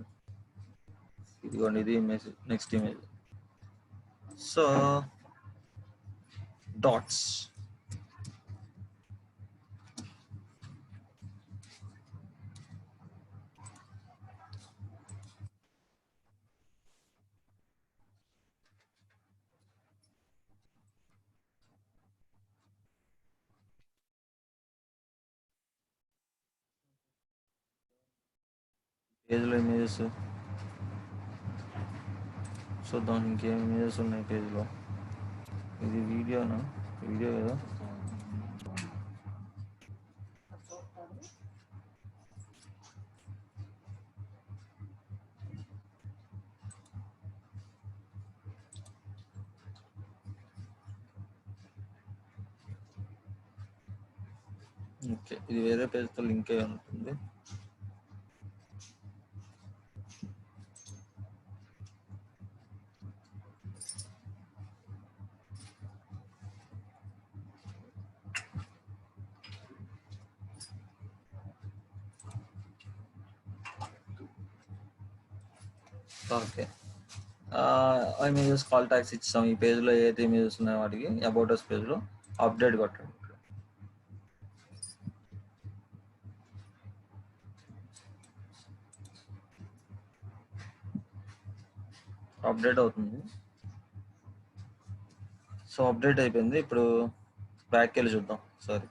ఇదిగోండి, ఇది image. Next image. So dots. పేజ్లో ఇమేజెస్ చూద్దాం, ఇంకేం ఇమేజెస్ ఉన్నాయి పేజ్లో. ఇది వీడియోనా? వీడియో కదా. ఓకే, ఇది వేరే పేజ్తో లింక్ అయి ఉంటుంది. ఓకే, ఇమేజెస్ కాల్ ట్యాగ్స్ ఇచ్చాం. ఈ పేజ్లో ఏదైతే ఇమేజెస్ ఉన్నాయో వాటికి అబౌట్ అస్ పేజ్లో అప్డేట్ కొట్టండి. అప్డేట్ అవుతుంది. సో అప్డేట్ అయిపోయింది. ఇప్పుడు బ్యాక్కి వెళ్ళి చూద్దాం. Sorry,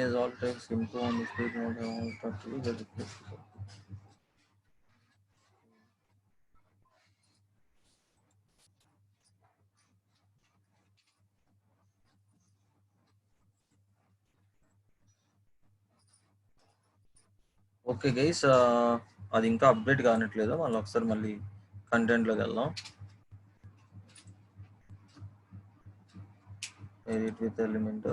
is all text info on the speed not have all structure that reflects. Okay guys, అది ఇంకా అప్డేట్ కానట్లేదు. మళ్ళీ ఒకసారి మళ్ళీ కంటెంట్లోకి వెళ్దాం. Edit with element.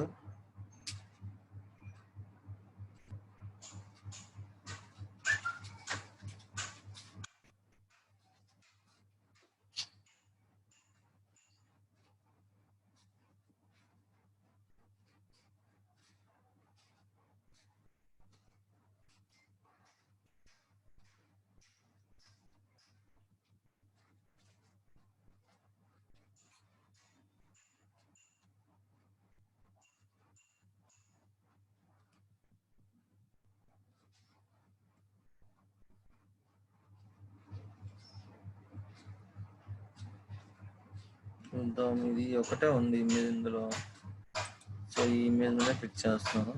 చూద్దాం, ఇది ఒకటే ఉంది ఇమేజ్ ఇందులో. సో ఈ ఇమేజ్ మీద క్లిక్ చేస్తున్నాను.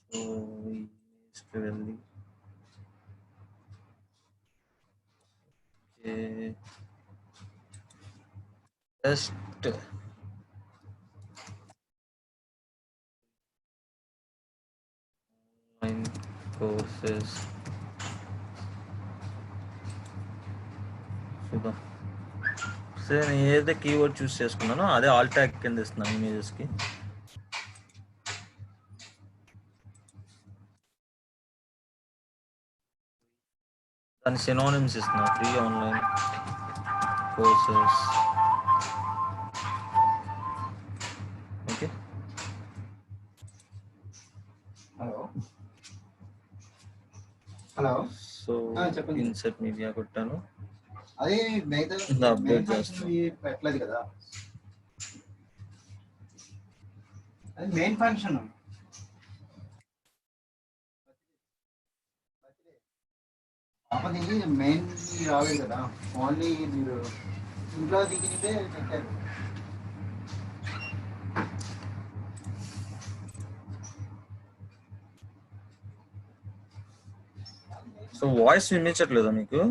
సో ఈ ఇమేజ్కి వెళ్ళి జస్ట్ ఆన్లైన్ కోర్సెస్ చూద్దాం. సరే, నేను ఏదైతే కీవర్డ్ చూస్ చేసుకున్నానో అదే ఆల్ ట్యాగ్ కింద ఇస్తున్నాను ఇమేజెస్కి. దాని సినోనిమ్స్ ఇస్తున్నా. Free online courses. Okay, hello. So చెప్పండి. ఇన్సెట్ మీడియా కొట్టాను. అదే మిగతా అప్డేట్ చేస్తాను. పెట్టలేదు కదా, అది మెయిన్ ఫంక్షన్. కాకపోతే ఇది మెయిన్ రాలేదు కదా, ఓన్లీ మీరు ఇంట్లో దిగితే పెట్టారు. సో వాయిస్ వినిపించట్లేదా మీకు?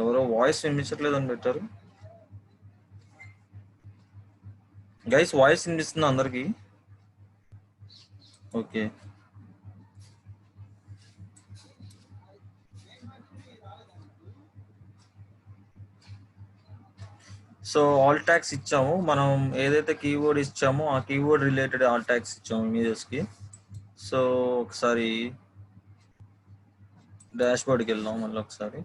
ఎవరో వాయిస్ వినిపించట్లేదు అని పెట్టారు. గైస్, వాయిస్ వినిపిస్తుందా అందరికి? ఓకే, సో ఆల్ ట్యాగ్స్ ఇచ్చాము. మనం ఏదైతే కీవర్డ్ ఇచ్చామో ఆ కీవర్డ్ రిలేటెడ్ ఆల్ ట్యాగ్స్ ఇచ్చాము ఇమేజెస్కి. సో ఒకసారి డాష్ బోర్డ్కి వెళ్దాం మళ్ళీ ఒకసారి.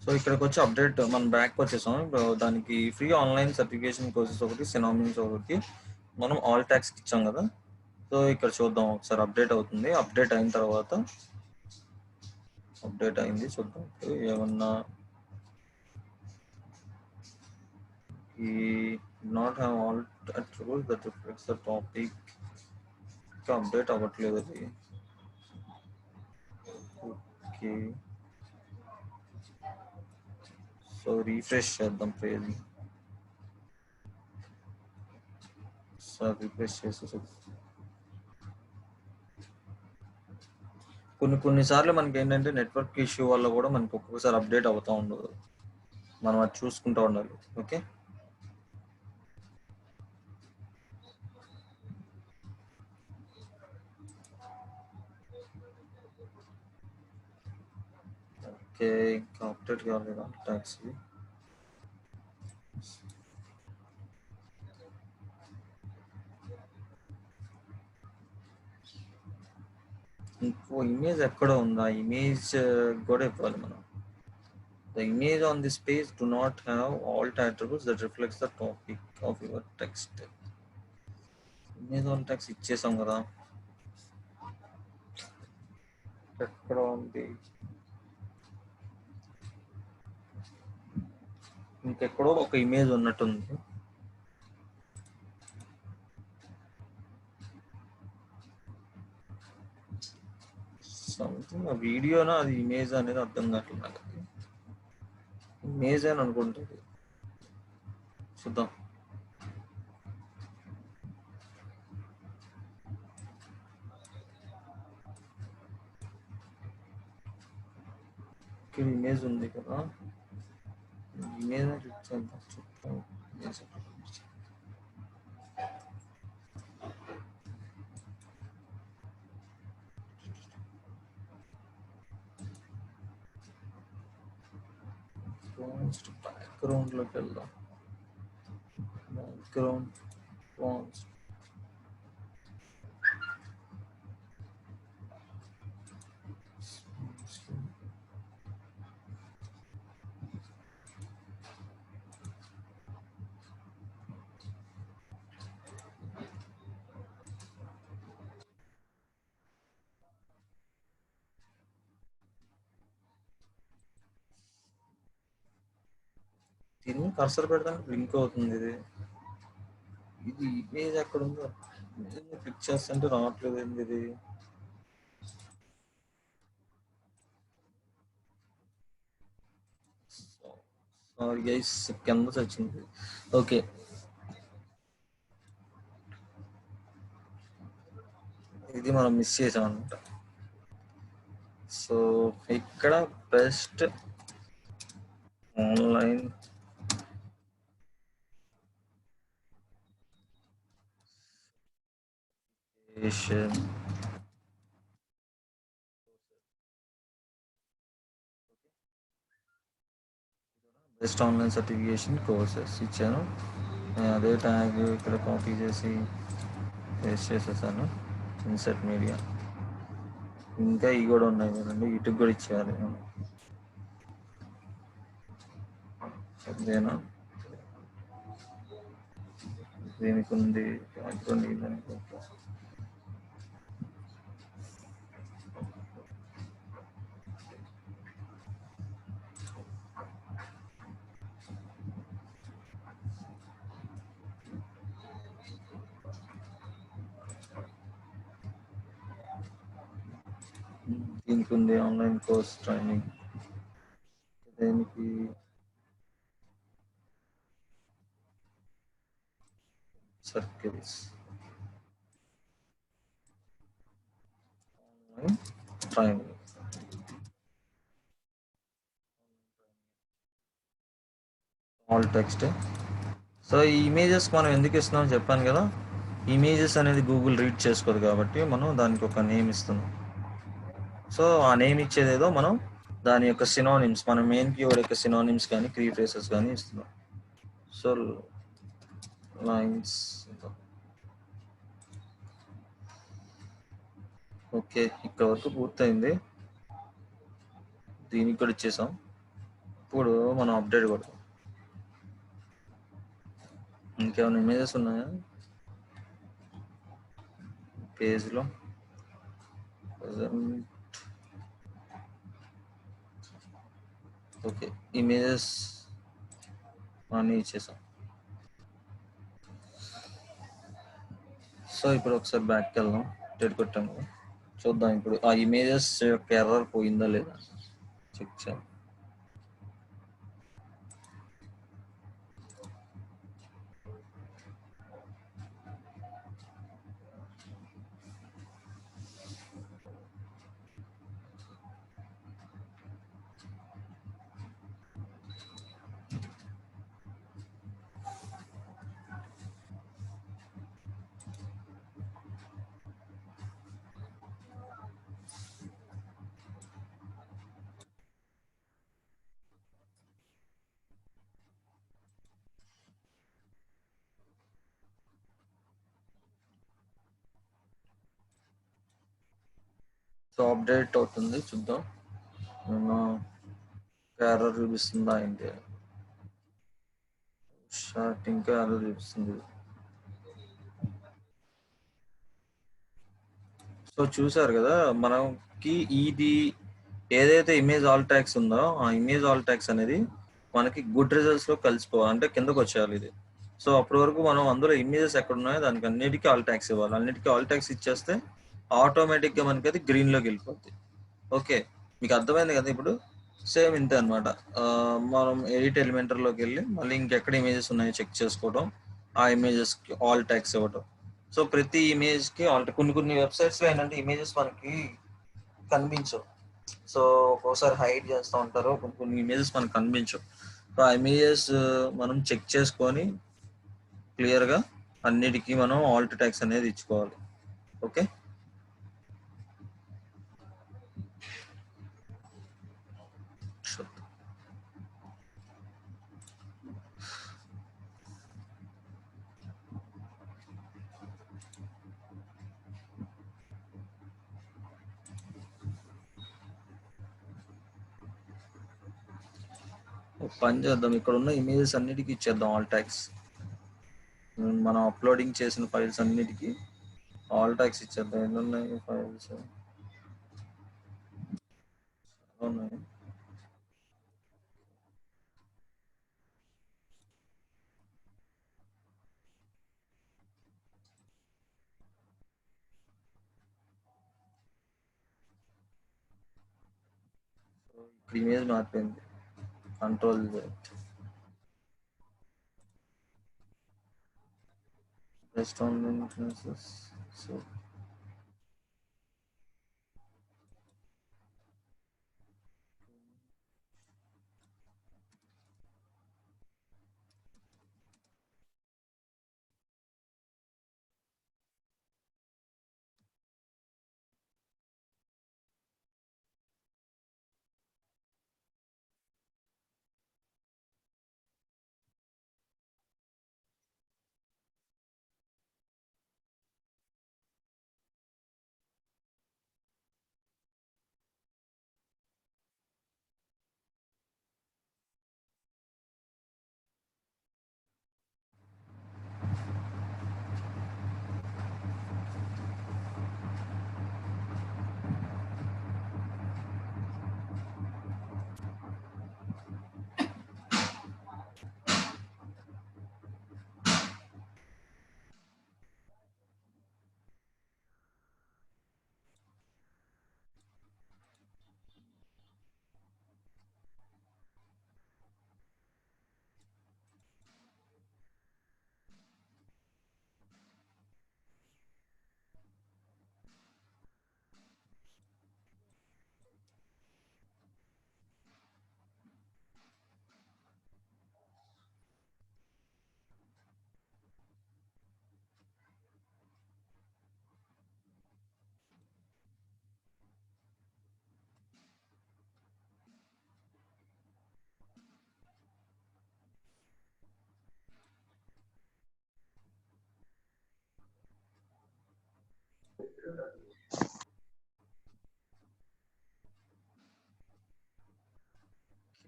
సో ఇక్కడికి వచ్చి అప్డేట్ మనం బ్యాక్ వచ్చేసాం. దానికి ఫ్రీ ఆన్లైన్ సర్టిఫికేషన్ కోర్సెస్ ఒకటి, సినామిన్స్ ఒకటి మనం ఆల్ ట్యాగ్స్కి ఇచ్చాం కదా. సో ఇక్కడ చూద్దాం ఒకసారి అప్డేట్ అవుతుంది. అప్డేట్ అయిన తర్వాత అప్డేట్ అయింది చూద్దాం. ఏమన్నా ఈ not have all rules that reflects the topic. ఇంకా అప్డేట్ అవ్వట్లేదు అది. ఓకే, సో రీఫ్రెష్ చేద్దాం పేజ్. సార్ రీఫ్రెష్ చేసేసి కొన్నిసార్లు మనకి ఏంటంటే నెట్వర్క్ ఇష్యూ వల్ల కూడా మనకి ఒక్కొక్కసారి అప్డేట్ అవుతూ ఉండదు, మనం అది చూసుకుంటూ ఉండాలి. ఓకే, ఓకే ఇంకా అప్డేట్ కాలేదు ట్యాక్సీ. ఇంకో ఇమేజ్ ఎక్కడో ఉందా, ఇమేజ్ కూడా ఇవ్వాలి మనం. The image on this page do not have alt attributes that reflects the topic of your text. Image on text ఇచ్చేసాం కదా, ఎక్కడ ఉంది, ఇంకెక్కడో ఒక ఇమేజ్ ఉన్నట్టుంది. సంథింగ్ వీడియోనా అది ఇమేజ్ అనేది అర్థం కావట్లేదు నాకు. ఇమేజ్ అని అనుకుంటుంది, చూద్దాం. ఇక్కడ ఇమేజ్ ఉంది కదా, ఇమేజ్ క్లిక్ చేద్దాం. చూద్దాం ఇమేజ్. బ్యాక్గ్రౌండ్ లోకి వెళ్దాం. బ్యాక్గ్రౌండ్ ఫాంట్స్, దీన్ని కర్సర్ పెడతానికి బ్లింక్ అవుతుంది. ఇది ఇమేజ్ ఎక్కడ ఉందో క్లిక్ చేస్తుంటే రావట్లేదు ఏంది ఇది. సారీ గైస్, కింద వచ్చింది. ఓకే, ఇది మనం మిస్ చేసాం అనమాట. సో ఇక్కడ best online best online certification courses ఇచ్చాను. నేను అదే ట్యాగ్ ఇక్కడ కాపీ చేసి పేస్ట్ చేసేసాను. ఇన్సర్ట్ మీడియా, ఇంకా ఇవి కూడా ఉన్నాయి కదండి, ఇటుకు కూడా ఇచ్చేయాలి. అదేనా దీనికి ఉంది బ్యాక్గ్రౌండ్ దానికి. దీనికి ఉంది ఆన్లైన్ కోర్స్ ట్రైనింగ్. దేనికి circles online training, all text. So ఈ ఇమేజెస్ మనం ఎందుకు ఇస్తున్నాం చెప్పాను కదా, ఇమేజెస్ అనేది గూగుల్ రీడ్ చేసుకోదు కాబట్టి మనం దానికి ఒక నేమ్ ఇస్తున్నాం. సో ఆ నేమ్ ఇచ్చేదేదో మనం దాని యొక్క సినోనిమ్స్, మన మెయిన్ కీవర్డ్ యొక్క సినోనిమ్స్ కానీ కీ ఫ్రేసెస్ కానీ ఇస్తున్నాం. సో లైన్స్, ఓకే ఇక్కడ వరకు పూర్తయింది. దీనికి కూడా ఇచ్చేసాం. ఇప్పుడు మనం అప్డేట్ కొడతాం. ఇంకేమైనా ఇమేజెస్ ఉన్నాయా పేజ్లో? ఓకే, ఇమేజెస్ అన్నీ ఇచ్చేసాం. సో ఇప్పుడు ఒకసారి బ్యాక్కి వెళ్దాం. కొట్టాము. చూద్దాం ఇప్పుడు ఆ ఇమేజెస్ యొక్క ఎర్రర్ పోయిందా లేదా చెక్ చేయాలి. సో అప్డేట్ అవుతుంది, చూద్దాం ఎర్రర్ చూపిస్తుందా ఏంటి. స్టార్టింగ్ ఎర్రర్ చూపిస్తుంది. సో చూసారు కదా, మనకి ఇది ఏదైతే ఇమేజ్ ఆల్ ట్యాక్స్ ఉందో ఆ ఇమేజ్ ఆల్ ట్యాక్స్ అనేది మనకి గుడ్ రిజల్ట్స్ లో కలిసిపోవాలి, అంటే కిందకు వచ్చేయాలి ఇది. సో అప్పటి వరకు మనం అందులో ఇమేజెస్ ఎక్కడ ఉన్నాయో దానికి అన్నిటికీ ఆల్ ట్యాక్స్ ఇవ్వాలి. అన్నిటికీ ఆల్ ట్యాక్స్ ఇచ్చేస్తే ఆటోమేటిక్ గా మనకి అది గ్రీన్ లోకి వెళ్ళిపోద్ది. ఓకే, మీకు అర్థమైంది కదా ఇప్పుడు. సేమ్ ఇంతే అనమాట. మనం ఎడిట్ ఎలిమెంటర్ లోకి వెళ్ళి మళ్ళీ ఇంకెక్కడ ఇమేజెస్ ఉన్నాయో చెక్ చేసుకోవడం, ఆ ఇమేజెస్ కి ఆల్ ట్యాక్స్ ఇవ్వడం. సో ప్రతి ఇమేజ్ కి ఆల్, కొన్ని వెబ్సైట్స్ లో ఏంటంటే ఇమేజెస్ మనకి కనిపించవు. సో ఒక్కోసారి హైడ్ చేస్తూ ఉంటారు, కొన్ని ఇమేజెస్ మనకు కనిపించవు. సో ఆ ఇమేజెస్ మనం చెక్ చేసుకొని క్లియర్ గా అన్నిటికీ మనం ఆల్ట్ ట్యాక్స్ అనేది ఇచ్చుకోవాలి. ఓకే, పని చేద్దాం, ఇక్కడ ఉన్న ఇమేజెస్ అన్నిటికీ ఇచ్చేద్దాం ఆల్ ట్యాక్స్. మనం అప్లోడింగ్ చేసిన ఫైల్స్ అన్నిటికీ ఆల్ ట్యాక్స్ ఇచ్చేద్దాం. ఎన్ని ఉన్నాయి ఫైల్స్ ఉన్నాయి. ఇప్పుడు ఇమేజ్ మారిపోయింది, control best on influences. So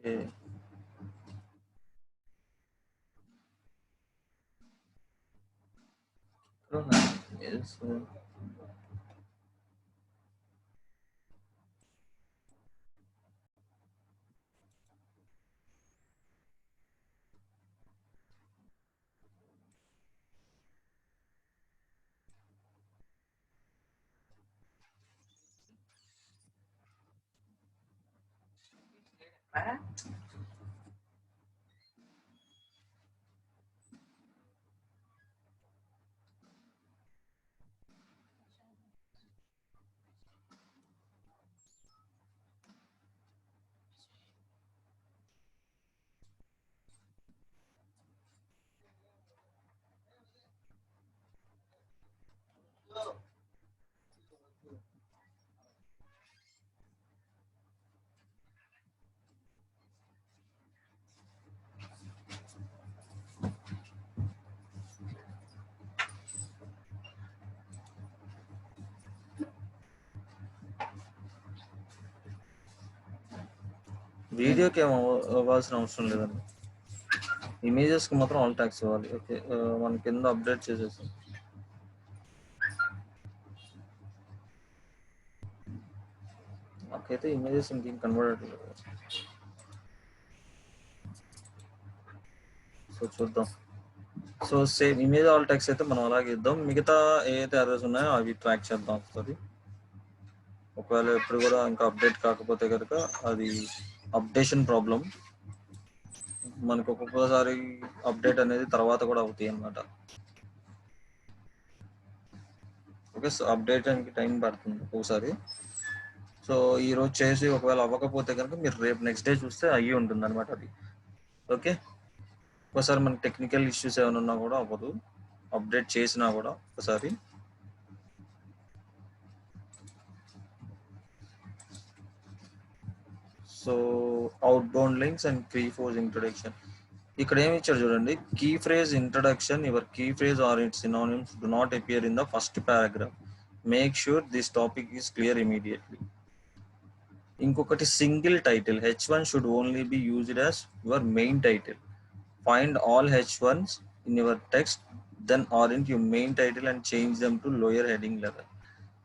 okay, ఇక్కడ ఉన్నాయి images. వీడియోకి ఏం అవ్వాల్సిన అవసరం లేదండి. ఇమేజెస్కి మాత్రం ఆల్ ట్యాక్స్ ఇవ్వాలి. ఓకే, మన కింద అప్డేట్ చేసేసాం. నాకైతే ఇమేజెస్ ఇంకేం కనబడట్లేదు. సో చూద్దాం. So same image all text అయితే మనం అలాగే ఇద్దాం. మిగతా ఏదైతే ఎర్రర్స్ ఉన్నాయో అవి ట్రాక్ చేద్దాం ఒకసారి. ఒకవేళ ఎప్పుడు కూడా ఇంకా అప్డేట్ కాకపోతే కనుక అది అప్డేషన్ ప్రాబ్లం. మనకు ఒక్కొక్కసారి అప్డేట్ అనేది తర్వాత కూడా అవుతాయి అన్నమాట. ఓకే, సో అప్డేట్ అనేది టైం పడుతుంది ఒక్కొక్కసారి. సో ఈరోజు చేసి ఒకవేళ అవ్వకపోతే కనుక మీరు రేపు నెక్స్ట్ డే చూస్తే అయ్యి ఉంటుంది అనమాట అది. ఓకే, ఒకసారి మనకి టెక్నికల్ ఇష్యూస్ ఏమైనా ఉన్నా కూడా అవ్వదు, అప్డేట్ చేసినా కూడా ఒకసారి. So outbound links and key phrase introduction. ఇక్కడ ఏమి ఇచ్చారు చూడండి, key phrase introduction, your key phrase or its synonyms do not appear in the first paragraph, make sure this topic is clear immediately. ఇంకొకటి single title, H1 should only be used as your main title. Find all H1s in your text, then aren't your main title and change them to lower heading level.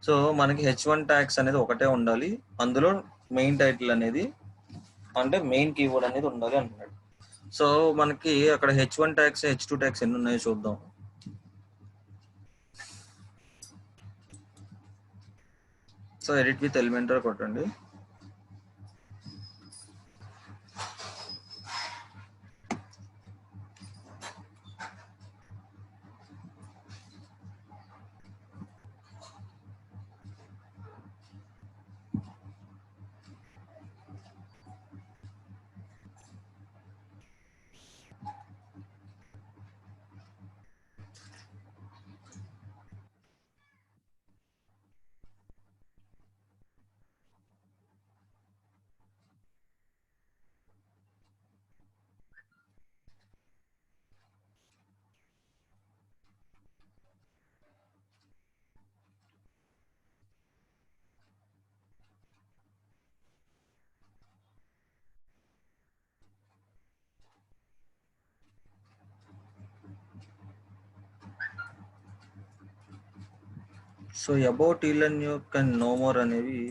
So మనకి H1 tags అనేది ఒకటే ఉండాలి, అందులో main title అనేది అంటే main keyword అనేది ఉండాలి అంటున్నాడు. సో మనకి అక్కడ H1 ట్యాగ్స్ H2 ట్యాగ్స్ ఎన్ని ఉన్నాయో చూద్దాం. సో ఎడిట్ విత్ ఎలిమెంటర్ కొట్టండి. So about Elan Yoke and no more అనేవి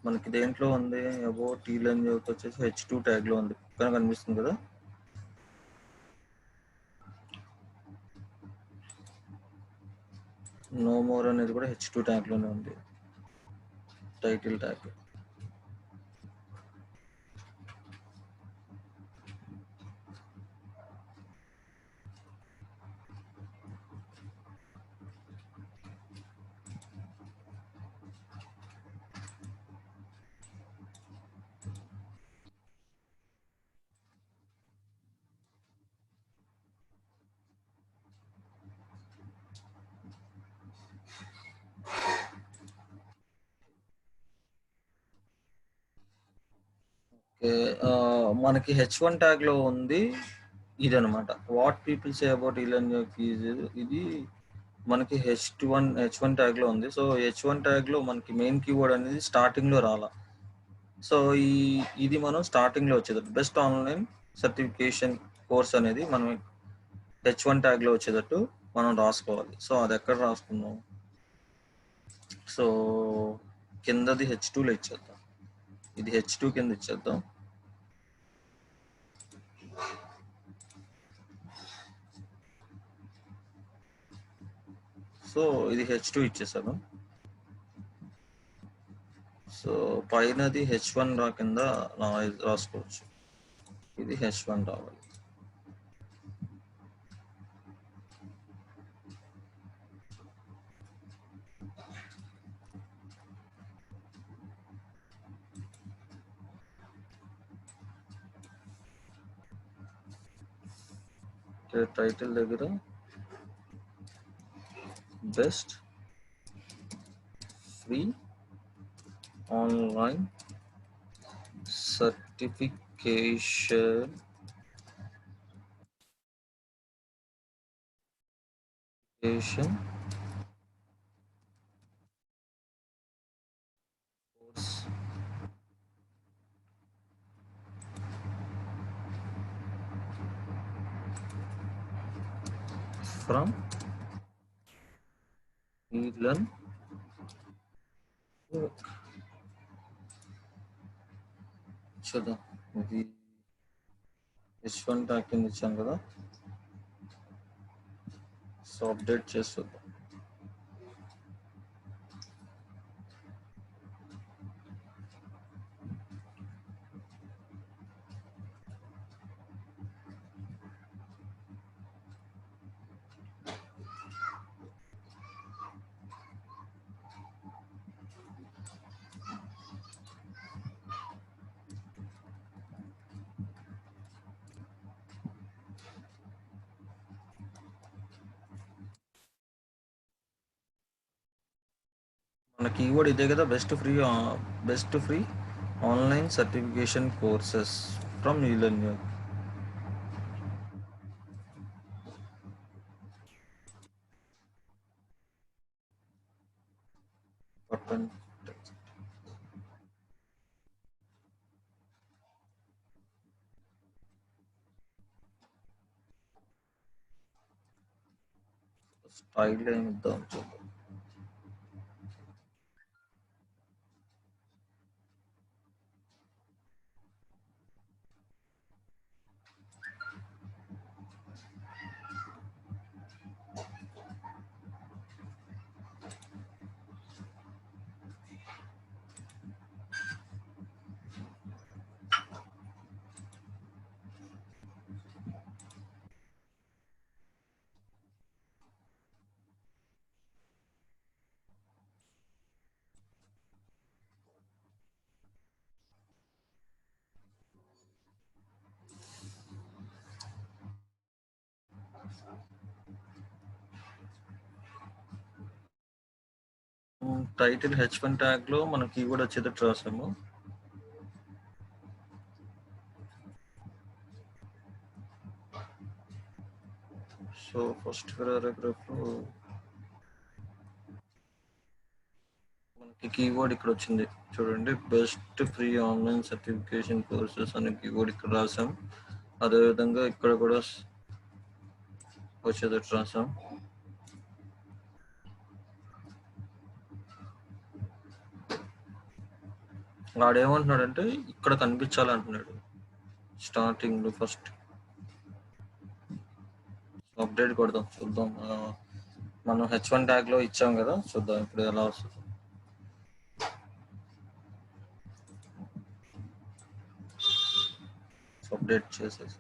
మనకి దేంట్లో ఉంది, అబౌట్ ఈలన్ యోక్ వచ్చేసి H2 ట్యాగ్ లో ఉంది, కానీ కనిపిస్తుంది కదా. నో మోర్ అనేది కూడా H2 ట్యాగ్ లోనే ఉంది, టైటిల్ ట్యాగ్. మనకి H1 ట్యాగ్ లో ఉంది ఇది అనమాట. What people say about Elan Yoke ఇది మనకి H1 ట్యాగ్ లో ఉంది. సో H1 ట్యాగ్ లో మనకి మెయిన్ కీవర్డ్ అనేది స్టార్టింగ్ లో రాలా. సో ఇది మనం స్టార్టింగ్ లో వచ్చేటట్టు బెస్ట్ ఆన్లైన్ సర్టిఫికేషన్ కోర్స్ అనేది మనం H1 ట్యాగ్ లో వచ్చేటట్టు మనం రాసుకోవాలి. సో అది ఎక్కడ రాసుకుందాం, సో కిందది H2 లో ఇచ్చేద్దాం, ఇది H2 కింద ఇచ్చేద్దాం. సో ఇది H2 ఇచ్చేసాను. సో సో పైనది H1 కింద రాసుకోవచ్చు. ఇది H1 రావాలి. టైటిల్ దగ్గర best free online certification course from Learn work. చూద్దాం, ఇది H1 ట్యాగ్ కింద ఇచ్చాం కదా, సో అప్డేట్ చేస్తుందాం. మన కీవర్డ్ ఇదే కదా, best free online certification courses from Learn Work. Button text. Style ఏమి ఇద్దాం చూద్దాం. టైటిల్ H1 ట్యాగ్ లో మన కీవర్డ్ వచ్చేటట్టు రాసాము. సో ఫస్ట్ పారాగ్రాఫ్ లో మనకి కీవర్డ్ ఇక్కడ వచ్చింది చూడండి, best free online certification courses అనే కీవర్డ్ ఇక్కడ రాసాం. అదేవిధంగా ఇక్కడ కూడా వచ్చేటట్టు రాసాం. వాడు ఏమంటున్నాడంటే ఇక్కడ కనిపించాలంటున్నాడు స్టార్టింగ్ లో. ఫస్ట్ అప్డేట్ కొడదాం, చూద్దాం. మనం H1 ట్యాగ్ లో ఇచ్చాం కదా, చూద్దాం ఇప్పుడు ఎలా వస్తుంది. అప్డేట్ చేసేసి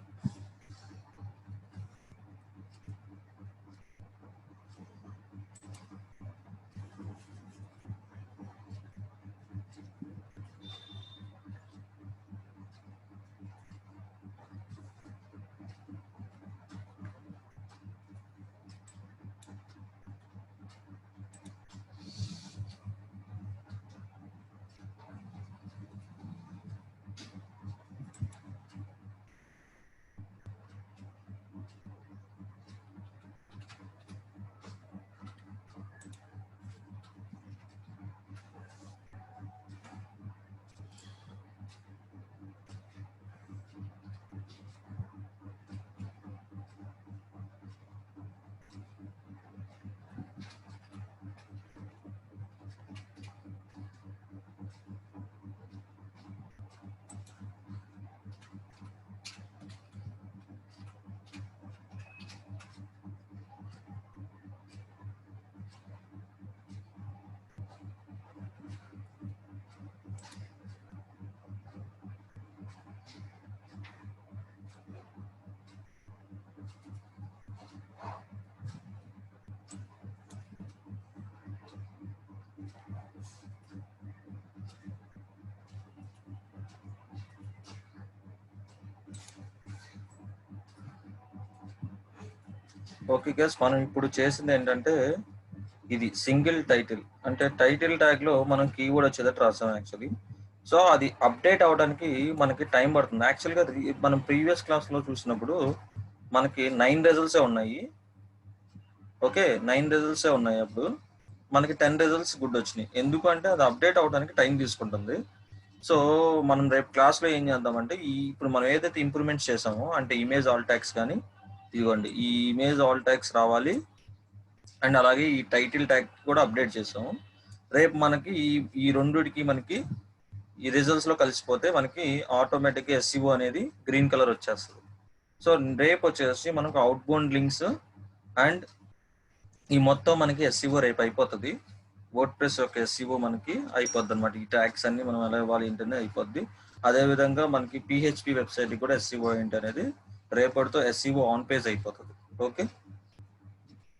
ఓకే గైస్, మనం ఇప్పుడు చేసింది ఏంటంటే ఇది సింగిల్ టైటిల్, అంటే టైటిల్ ట్యాగ్ లో మనం కీవర్డ్ వచ్చేటట్టు రాసాం యాక్చువల్లీ. సో అది అప్డేట్ అవడానికి మనకి టైం పడుతుంది. యాక్చువల్గా మనం ప్రీవియస్ క్లాస్ లో చూసినప్పుడు మనకి 9 రిజల్ట్సే ఉన్నాయి. ఓకే, 9 రిజల్ట్సే ఉన్నాయి. అప్పుడు మనకి 10 రిజల్ట్స్ గుడ్ వచ్చినాయి. ఎందుకంటే అది అప్డేట్ అవడానికి టైం తీసుకుంటుంది. సో మనం రేపు క్లాస్లో ఏం చేద్దామంటే ఇప్పుడు మనం ఏదైతే ఇంప్రూవ్మెంట్స్ చేసామో, అంటే ఇమేజ్ ఆల్ ట్యాగ్స్ కానీ, ఇదిగోండి ఈ ఇమేజ్ ఆల్ ట్యాగ్స్ రావాలి, అండ్ అలాగే ఈ టైటిల్ ట్యాగ్ కూడా అప్డేట్ చేసాము. రేపు మనకి ఈ రెండుకి మనకి ఈ రిజల్ట్స్ లో కలిసిపోతే మనకి ఆటోమేటిక్గా ఎస్సీఓ అనేది గ్రీన్ కలర్ వచ్చేస్తుంది. సో రేపు వచ్చేసి మనకు అవుట్ బౌండ్ లింక్స్ అండ్ ఈ మొత్తం మనకి ఎస్సీఓ రేపు అయిపోతుంది. వర్డ్ ప్రెస్ యొక్క ఎస్సీఓ మనకి అయిపోద్ది అనమాట. ఈ ట్యాగ్స్ అన్ని మనం ఎలా ఇవ్వాలి ఏంటనే అయిపోద్ది. అదేవిధంగా మనకి పిహెచ్పి వెబ్సైట్ కూడా ఎస్సీఓ ఏంటి అనేది రేపటితో ఎస్సీఓ ఆన్ పేజ్ అయిపోతుంది. ఓకే,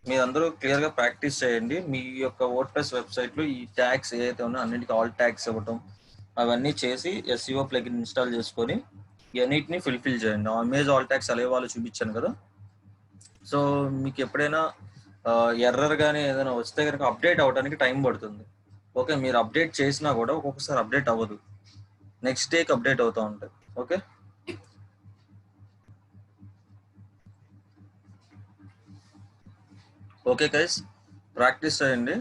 మీరందరూ క్లియర్ గా ప్రాక్టీస్ చేయండి. మీ యొక్క వర్డ్ ప్రెస్ వెబ్సైట్ లో ఈ ట్యాగ్స్ ఏదైతే ఉన్నాయో అన్నింటికి ఆల్ ట్యాగ్స్ ఇవ్వటం అవన్నీ చేసి ఎస్సీఓ ప్లగిన్ ఇన్స్టాల్ చేసుకొని అన్నిటిని ఫుల్ఫిల్ చేయండి. ఇమేజ్ ఆల్ ట్యాగ్స్ అలా వాళ్ళు చూపించాను కదా. సో మీకు ఎప్పుడైనా ఎర్రర్ కానీ ఏదైనా వస్తే కనుక అప్డేట్ అవ్వడానికి టైం పడుతుంది. ఓకే, మీరు అప్డేట్ చేసినా కూడా ఒక్కొక్కసారి అప్డేట్ అవ్వదు, నెక్స్ట్ డేకి అప్డేట్ అవుతూ ఉంటుంది. ఓకే, ఓకే గైస్, ప్రాక్టీస్ చేయండి.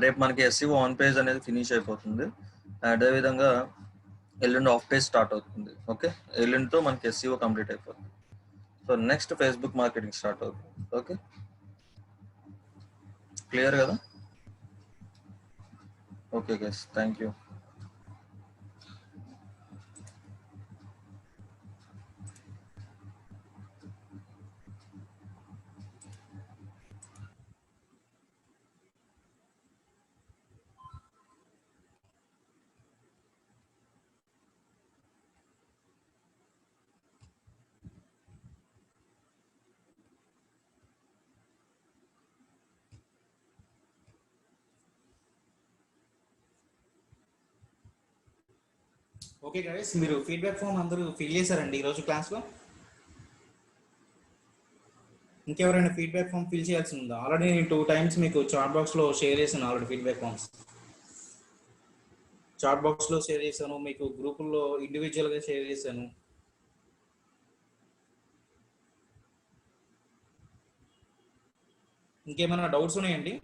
రేపు మనకి ఎస్సీఓ ఆన్ పేజ్ అనేది ఫినిష్ అయిపోతుంది. అదేవిధంగా ఎల్లుండి ఆఫ్ పేజ్ స్టార్ట్ అవుతుంది. ఓకే, ఎల్లుండితో మనకి ఎస్సీఓ కంప్లీట్ అయిపోతుంది. So next Facebook marketing start అవుతుంది. ఓకే, క్లియర్ కదా? Okay guys, thank you. Okay guys, మీరు ఫీడ్బ్యాక్ ఫామ్ అందరూ ఫిల్ చేశారండి ఈరోజు క్లాస్లో? ఇంకెవరైనా ఫీడ్బ్యాక్ ఫామ్ ఫిల్ చేయాల్సి ఉందా? ఆల్రెడీ నేను 2 times మీకు చాట్ బాక్స్లో షేర్ చేశాను. ఆల్రెడీ ఫీడ్బ్యాక్ ఫామ్స్ చాట్ బాక్స్లో షేర్ చేశాను, మీకు గ్రూపుల్లో ఇండివిజువల్గా షేర్ చేశాను. ఇంకేమైనా డౌట్స్ ఉన్నాయండి?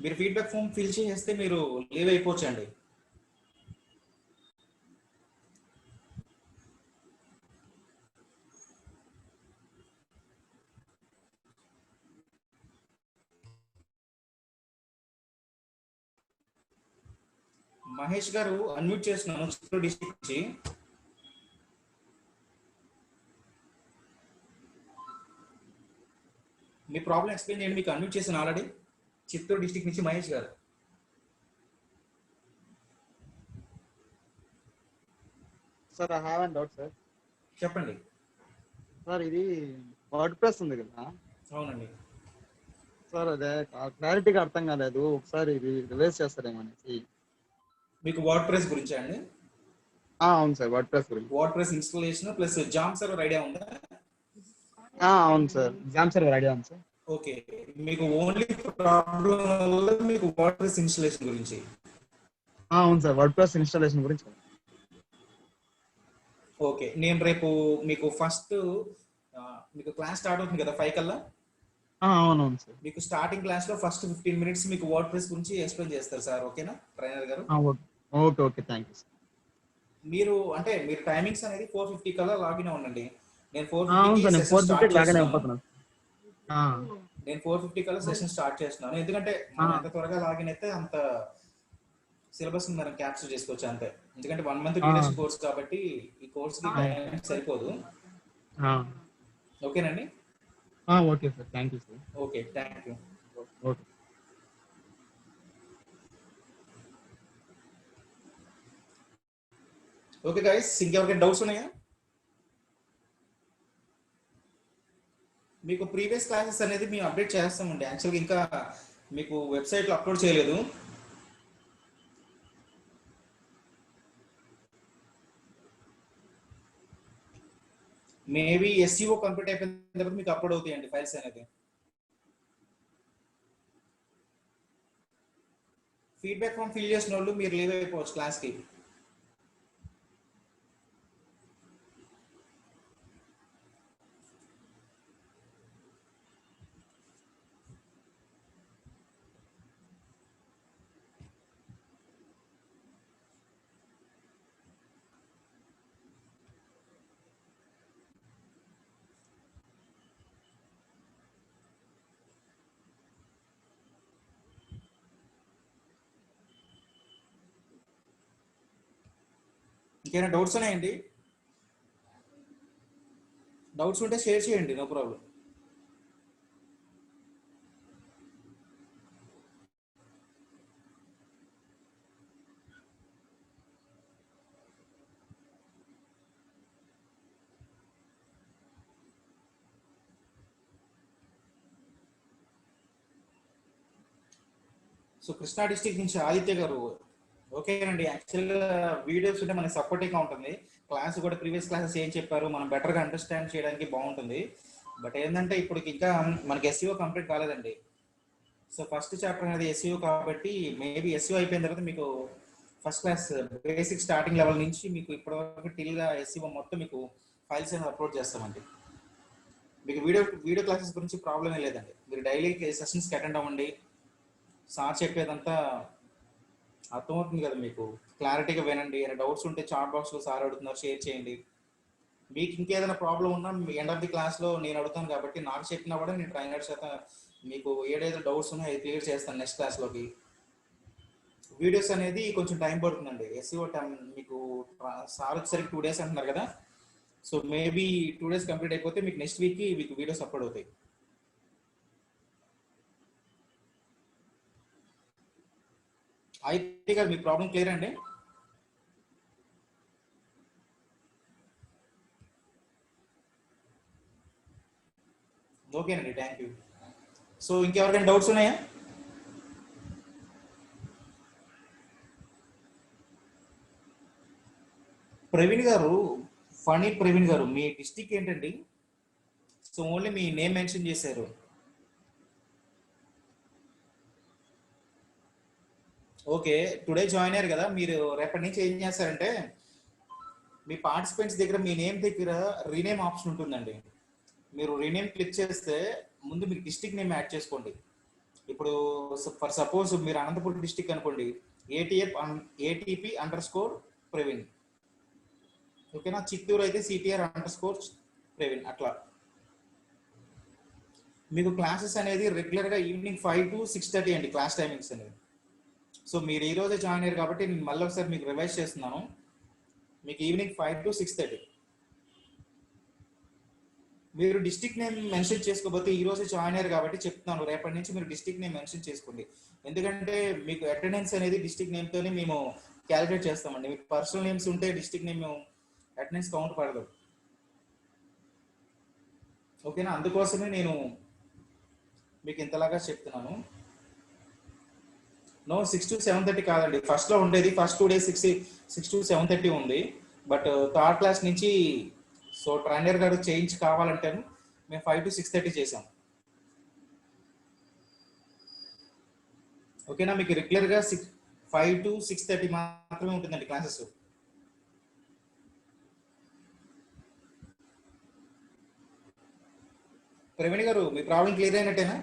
మీరు ఫీడ్బ్యాక్ ఫామ్ ఫిల్ చేస్తే మీరు లీవ్ అయిపోవచ్చండి. మహేష్ గారు అన్మ్యూట్ చేస్తున్నాను చిత్తూరు డిస్ట్రిక్ట్ నుంచి. మీ ప్రాబ్లం ఎక్స్ప్లెయిన్ చేయండి. మీకు అన్మ్యూట్ చేశాను ఆల్రెడీ. చిత్తూరు డిస్ట్రిక్ట్ నుంచి మహేష్ గారు. Sir I have and doubt sir. చెప్పండి సార్ ఇది వర్డ్ ప్రెస్ ఉంది కదా అవునండి. సార్, అదే క్లారిటీగా అర్థం కాలేదు. ఒకసారి ఇది రివైజ్ చేస్తారేమో అనేసి. మీకు వర్డ్ ప్రెస్ గురించా అండి? అవును సార్, వర్డ్ ప్రెస్ గురించి. Word press installation plus jam server idea ఉందా? అవును సార్, జామ్ సర్వర్ ఐడియా ఉంది సార్. ఓకే, మీకు ఓన్లీ ప్రాబ్లం మీకు వర్డ్ ప్రెస్ ఇన్స్టాలేషన్ గురించి. అవును సార్, వర్డ్ ప్రెస్ ఇన్స్టాలేషన్ గురించి. ఓకే, నేను రేపు మీకు ఫస్ట్ మీకు క్లాస్ స్టార్ట్ అవుతుంది కదా 5 కల్లా. అవునవును సార్. మీకు స్టార్టింగ్ క్లాస్ లో ఫస్ట్ 15 minutes మీకు వర్డ్ ప్రెస్ గురించి ఎక్స్ప్లెయిన్ చేస్తారు సార్. ఓకేనా ట్రైనర్ గారు? Okay okay, thank you sir. మీరు టైమింగ్స్ అనేది 4:50 కల్లా లాగిన్ అవ్వండి. నేను అవును సార్, నేను 4:50 లాగానే నేను అయిపోతున్నాను. 4:50 కల్లా సెషన్ స్టార్ట్ చేస్తున్నాను. ఎందుకంటే మనం ఎంత త్వరగా లాగిన్ అయితే అంత సిలబస్ మనం క్యాప్చర్ చేసుకోవచ్చు అంతే. ఎందుకంటే 1 month డ్యూరేషన్ కోర్స్ కాబట్టి ఈ కోర్స్ కి టైం సరిపోదు. ఓకేనండి? Okay sir, thank you sir. Okay, thank you. Okay. Okay guys, ఇంకెవరికైనా డౌట్స్ ఉన్నాయా? మీకు ప్రీవియస్ క్లాసెస్ అనేది మేము అప్డేట్ చేస్తామండి. యాక్చువల్గా ఇంకా మీకు వెబ్సైట్లో అప్లోడ్ చేయలేదు. మేబీ ఎస్సీఓ కంప్లీట్ అయిపోయిన తర్వాత మీకు అప్లోడ్ అవుతాయండి ఫైల్స్ అనేది. ఫీడ్బ్యాక్ ఫామ్ ఫిల్ చేసిన వాళ్ళు మీరు లీవ్ అయిపోవచ్చు క్లాస్కి. ఇంకేమైనా డౌట్స్ ఉన్నాయండి? డౌట్స్ ఉంటే షేర్ చేయండి, no problem. So Krishna district నుంచి ఆదిత్య గారు, ఓకేనండి. యాక్చువల్గా వీడియోస్ ఉంటే మనకి సపోర్టింగ్గా ఉంటుంది. క్లాస్ కూడా ప్రీవియస్ క్లాసెస్ ఏం చెప్పారు మనం బెటర్గా అండర్స్టాండ్ చేయడానికి బాగుంటుంది. బట్ ఏంటంటే ఇప్పుడు ఇంకా మనకి ఎస్సీఓ కంప్లీట్ కాలేదండి. సో ఫస్ట్ చాప్టర్ అనేది ఎస్సీఓ కాబట్టి మేబీ ఎస్సీఓ అయిపోయిన తర్వాత మీకు first class basic starting level నుంచి మీకు ఇప్పటివరకు టిల్గా ఎస్సీఓ మొత్తం మీకు ఫైల్స్ అనేది అప్లోడ్ చేస్తామండి. మీకు వీడియో క్లాసెస్ గురించి ప్రాబ్లమే లేదండి. మీరు డైలీ సెషన్స్కి అటెండ్ అవ్వండి. సార్ చెప్పేదంతా అర్థమవుతుంది కదా మీకు. క్లారిటీగా వినండి. ఏమైనా డౌట్స్ ఉంటే చాట్ బాక్స్లో సార్ అడుగుతున్నారు, షేర్ చేయండి. మీకు ఇంకేదైనా ప్రాబ్లం ఉన్నా ఎండ్ ఆఫ్ ది క్లాస్లో నేను అడుగుతాను కాబట్టి నాకు చెప్పినా కూడా నేను ట్రైనర్ చేత మీకు ఏదైతే డౌట్స్ ఉన్నాయో క్లియర్ చేస్తాను నెక్స్ట్ క్లాస్లోకి. వీడియోస్ అనేది కొంచెం టైం పడుతుందండి. ఎస్సీఓ టైం మీకు సార్ వచ్చేసరికి 2 days అంటున్నారు కదా. సో మేబీ 2 days కంప్లీట్ అయిపోతే మీకు నెక్స్ట్ వీక్కి మీకు వీడియోస్ అప్లోడ్ అవుతాయి. అయితే గారు మీ ప్రాబ్లం క్లియర్ అండి? ఓకేనండి, థ్యాంక్ యూ. సో ఇంకెవరికైనా డౌట్స్ ఉన్నాయా? ప్రవీణ్ గారు, ఫణి ప్రవీణ్ గారు, మీ డిస్టిక్ ఏంటండి? సో ఓన్లీ మీ నేమ్ మెన్షన్ చేశారు. ఓకే, టుడే జాయిన్ అయ్యారు కదా. మీరు రేపటి నుంచి ఏం చేస్తారంటే మీ పార్టిసిపెంట్స్ దగ్గర మీ నేమ్ దగ్గర రీనేమ్ ఆప్షన్ ఉంటుందండి. మీరు రీనేమ్ క్లిక్ చేస్తే ముందు మీరు డిస్టిక్ నేమ్ యాడ్ చేసుకోండి. ఇప్పుడు ఫర్ సపోజ్ మీరు అనంతపురం డిస్టిక్ అనుకోండి, ATP_ప్రవీణ్. ఓకేనా? చిత్తూరు అయితే CTR_ప్రవీణ్. అట్లా మీకు క్లాసెస్ అనేది రెగ్యులర్గా ఈవినింగ్ 5 to 6:30 అండి క్లాస్ టైమింగ్స్ అనేది. సో మీరు ఈ రోజే జాయిన్ అయ్యారు కాబట్టి నేను మళ్ళీ ఒకసారి మీకు రివైజ్ చేస్తున్నాను. మీకు ఈవినింగ్ 5 to 6:30. మీరు డిస్టిక్ నేమ్ మెన్షన్ చేసుకోకపోతే ఈ రోజు జాయిన్ అయ్యారు కాబట్టి చెప్తున్నాను, రేపటి నుంచి మీరు డిస్టిక్ నేమ్ మెన్షన్ చేసుకోండి. ఎందుకంటే మీకు అటెండెన్స్ అనేది డిస్టిక్ నేమ్తోనే మేము క్యాలిక్యులేట్ చేస్తామండి. మీకు పర్సనల్ నేమ్స్ ఉంటే డిస్టిక్ నేమ్ అటెండెన్స్ కౌంట్ పడదు. ఓకేనా? అందుకోసమే నేను మీకు ఇంతలాగా చెప్తున్నాను. నో 6 to 7:30 కాదండి. ఫస్ట్లో ఉండేది ఫస్ట్ 2 days 6 to 7:30 ఉంది. బట్ థర్డ్ క్లాస్ నుంచి సో ట్రైనర్ గారు చేంజ్ కావాలంటే మేము 5 to 6:30 చేసాం. ఓకేనా? మీకు రెగ్యులర్గా 5 to 6:30 మాత్రమే ఉంటుందండి క్లాసెస్. ప్రవీణ్ గారు, మీ ప్రాబ్లం క్లియర్ అయినట్టేనా?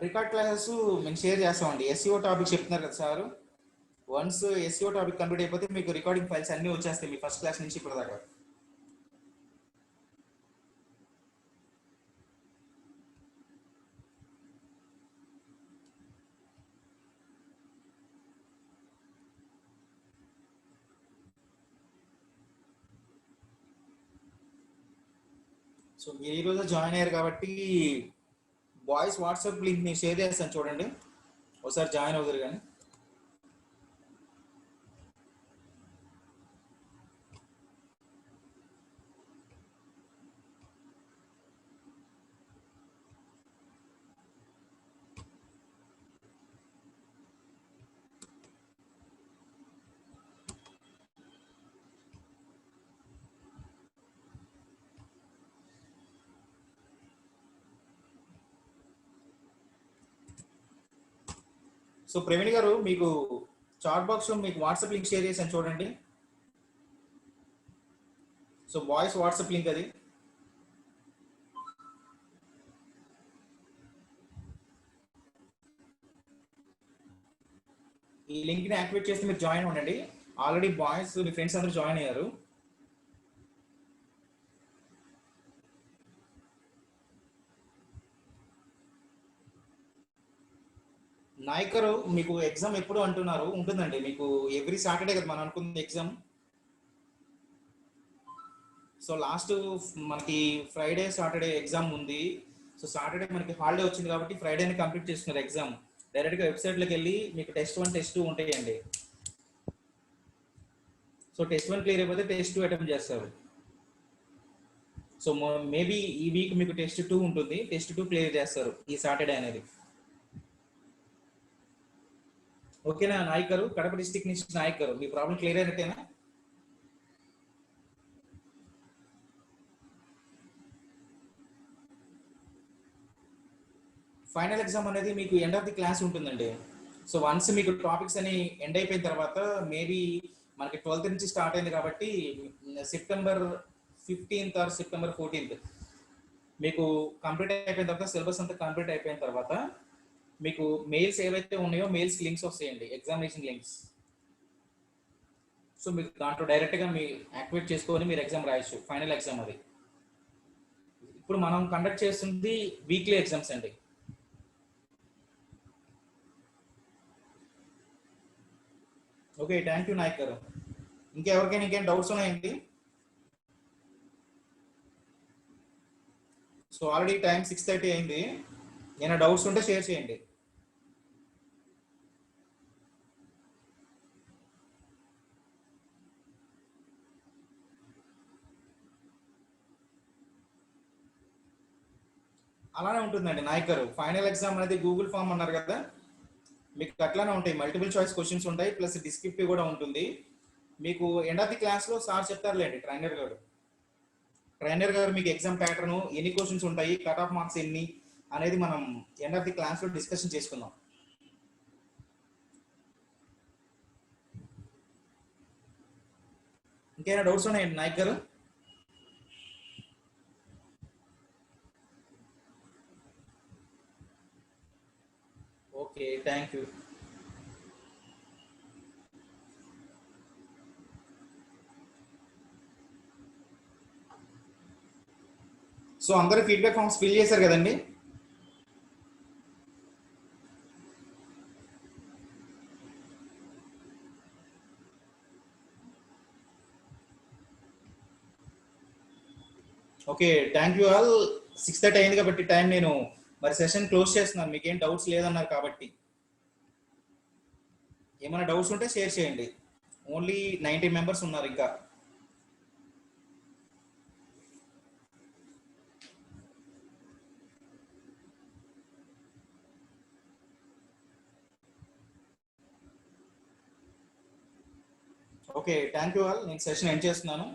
రికార్డ్ క్లాసెస్ మేము షేర్ చేస్తామండి. ఎస్సీఓ టాపిక్ చెప్తున్నారు కదా sir. Once SCO topic complete అయిపోతే మీకు రికార్డింగ్ ఫైల్స్ అన్నీ వచ్చేస్తాయి మీ ఫస్ట్ క్లాస్ నుంచి ఇప్పటిదాకా. సో మీరు ఈ రోజు జాయిన్ అయ్యారు కాబట్టి బాయ్స్ వాట్సాప్ లింక్ నేను షేర్ చేస్తాను, చూడండి ఒకసారి జాయిన్ అవుతారు కానీ. సో ప్రవీణ్ గారు మీకు చాట్ బాక్స్ లో మీకు వాట్సాప్ లింక్ షేర్ చేశాను చూడండి. సో బాయ్స్ వాట్సాప్ లింక్ అది. ఈ లింక్ ని యాక్టివేట్ చేస్తే మీరు జాయిన్ అవ్వండి. ఆల్రెడీ బాయ్స్ మీ ఫ్రెండ్స్ అందరూ జాయిన్ అయ్యారు. నాయకరు మీకు ఎగ్జామ్ ఎప్పుడు అంటున్నారు? ఉంటుందండి మీకు ఎవ్రీ సాటర్డే కదా మనం అనుకుంది ఎగ్జామ్. సో లాస్ట్ మనకి ఫ్రైడే సాటర్డే ఎగ్జామ్ ఉంది. సో సాటర్డే మనకి హాలిడే వచ్చింది కాబట్టి ఫ్రైడేని కంప్లీట్ చేస్తున్నారు ఎగ్జామ్. డైరెక్ట్గా వెబ్సైట్లోకి వెళ్ళి మీకు టెస్ట్ 1 టెస్ట్ 2 ఉంటాయండి. సో టెస్ట్ 1 క్లియర్ అయిపోతే టెస్ట్ 2 అటెంప్ట్ చేస్తారు. సో మేబీ ఈ వీక్ మీకు టెస్ట్ 2 ఉంటుంది. టెస్ట్ 2 క్లియర్ చేస్తారు ఈ సాటర్డే అనేది. ఓకేనా నాయక్ గారు? కడప డిస్ట్రిక్ట్ నుంచి నాయక్ గారు, మీ ప్రాబ్లం క్లియర్ అయినట్టేనా? ఫైనల్ ఎగ్జామ్ అనేది మీకు ఎండ్ ఆఫ్ ది క్లాస్ ఉంటుందండి. సో వన్స్ మీకు టాపిక్స్ అని ఎండ్ అయిపోయిన తర్వాత మేబీ మనకి 12th నుంచి స్టార్ట్ అయింది కాబట్టి September 15th or September 14th మీకు కంప్లీట్ అయిపోయిన తర్వాత, సిలబస్ అంతా కంప్లీట్ అయిపోయిన తర్వాత మీకు మెయిల్స్ ఏవైతే ఉన్నాయో మెయిల్స్ లింక్స్ వస్తాయండి, ఎగ్జామినేషన్ లింక్స్. సో మీకు దాంట్లో డైరెక్ట్గా మీ యాక్టివేట్ చేసుకొని మీరు ఎగ్జామ్ రాయొచ్చు. ఫైనల్ ఎగ్జామ్ అది. ఇప్పుడు మనం కండక్ట్ చేస్తుంది వీక్లీ ఎగ్జామ్స్ అండి. ఓకే, థ్యాంక్ యూ నాయక్ గారు. ఇంకెవరికైనా ఇంకేం డౌట్స్ ఉన్నాయండి? సో ఆల్రెడీ టైం 6:30 అయింది. ఏమైనా డౌట్స్ ఉంటే షేర్ చేయండి. అలానే ఉంటుందండి నాయక్ గారు. ఫైనల్ ఎగ్జామ్ అనేది గూగుల్ ఫామ్ అన్నారు కదా, మీకు అట్లానే ఉంటాయి. మల్టిపుల్ చాయిస్ క్వశ్చన్స్ ఉంటాయి, ప్లస్ డిస్క్రిప్టివ్ కూడా ఉంటుంది. మీకు ఎండ్ ఆఫ్ ది క్లాస్ లో సార్ చెప్తారులేండి, ట్రైనర్ గారు మీకు ఎగ్జామ్ ప్యాటర్న్, ఎన్ని క్వశ్చన్స్ ఉంటాయి, కట్ ఆఫ్ మార్క్స్ ఎన్ని అనేది మనం ఎండ్ ఆఫ్ ది క్లాస్ లో డిస్కషన్ చేసుకుందాం. ఇంకేమైనా డౌట్స్ ఉన్నాయండి నాయక్ గారు? Okay, thank you. సో అందరూ ఫీడ్బ్యాక్ ఫామ్స్ ఫిల్ చేశారు కదండి? Okay, thank you all. 6:30 అయింది కాబట్టి టైం నేను మరి సెషన్ క్లోజ్ చేస్తున్నాను. మీకేం డౌట్స్ లేదన్నారు కాబట్టి. ఏమైనా డౌట్స్ ఉంటే షేర్ చేయండి. ఓన్లీ 90 మెంబర్స్ ఉన్నారు ఇంకా. Okay, thank you all. నేను సెషన్ ఎండ్ చేస్తున్నాను.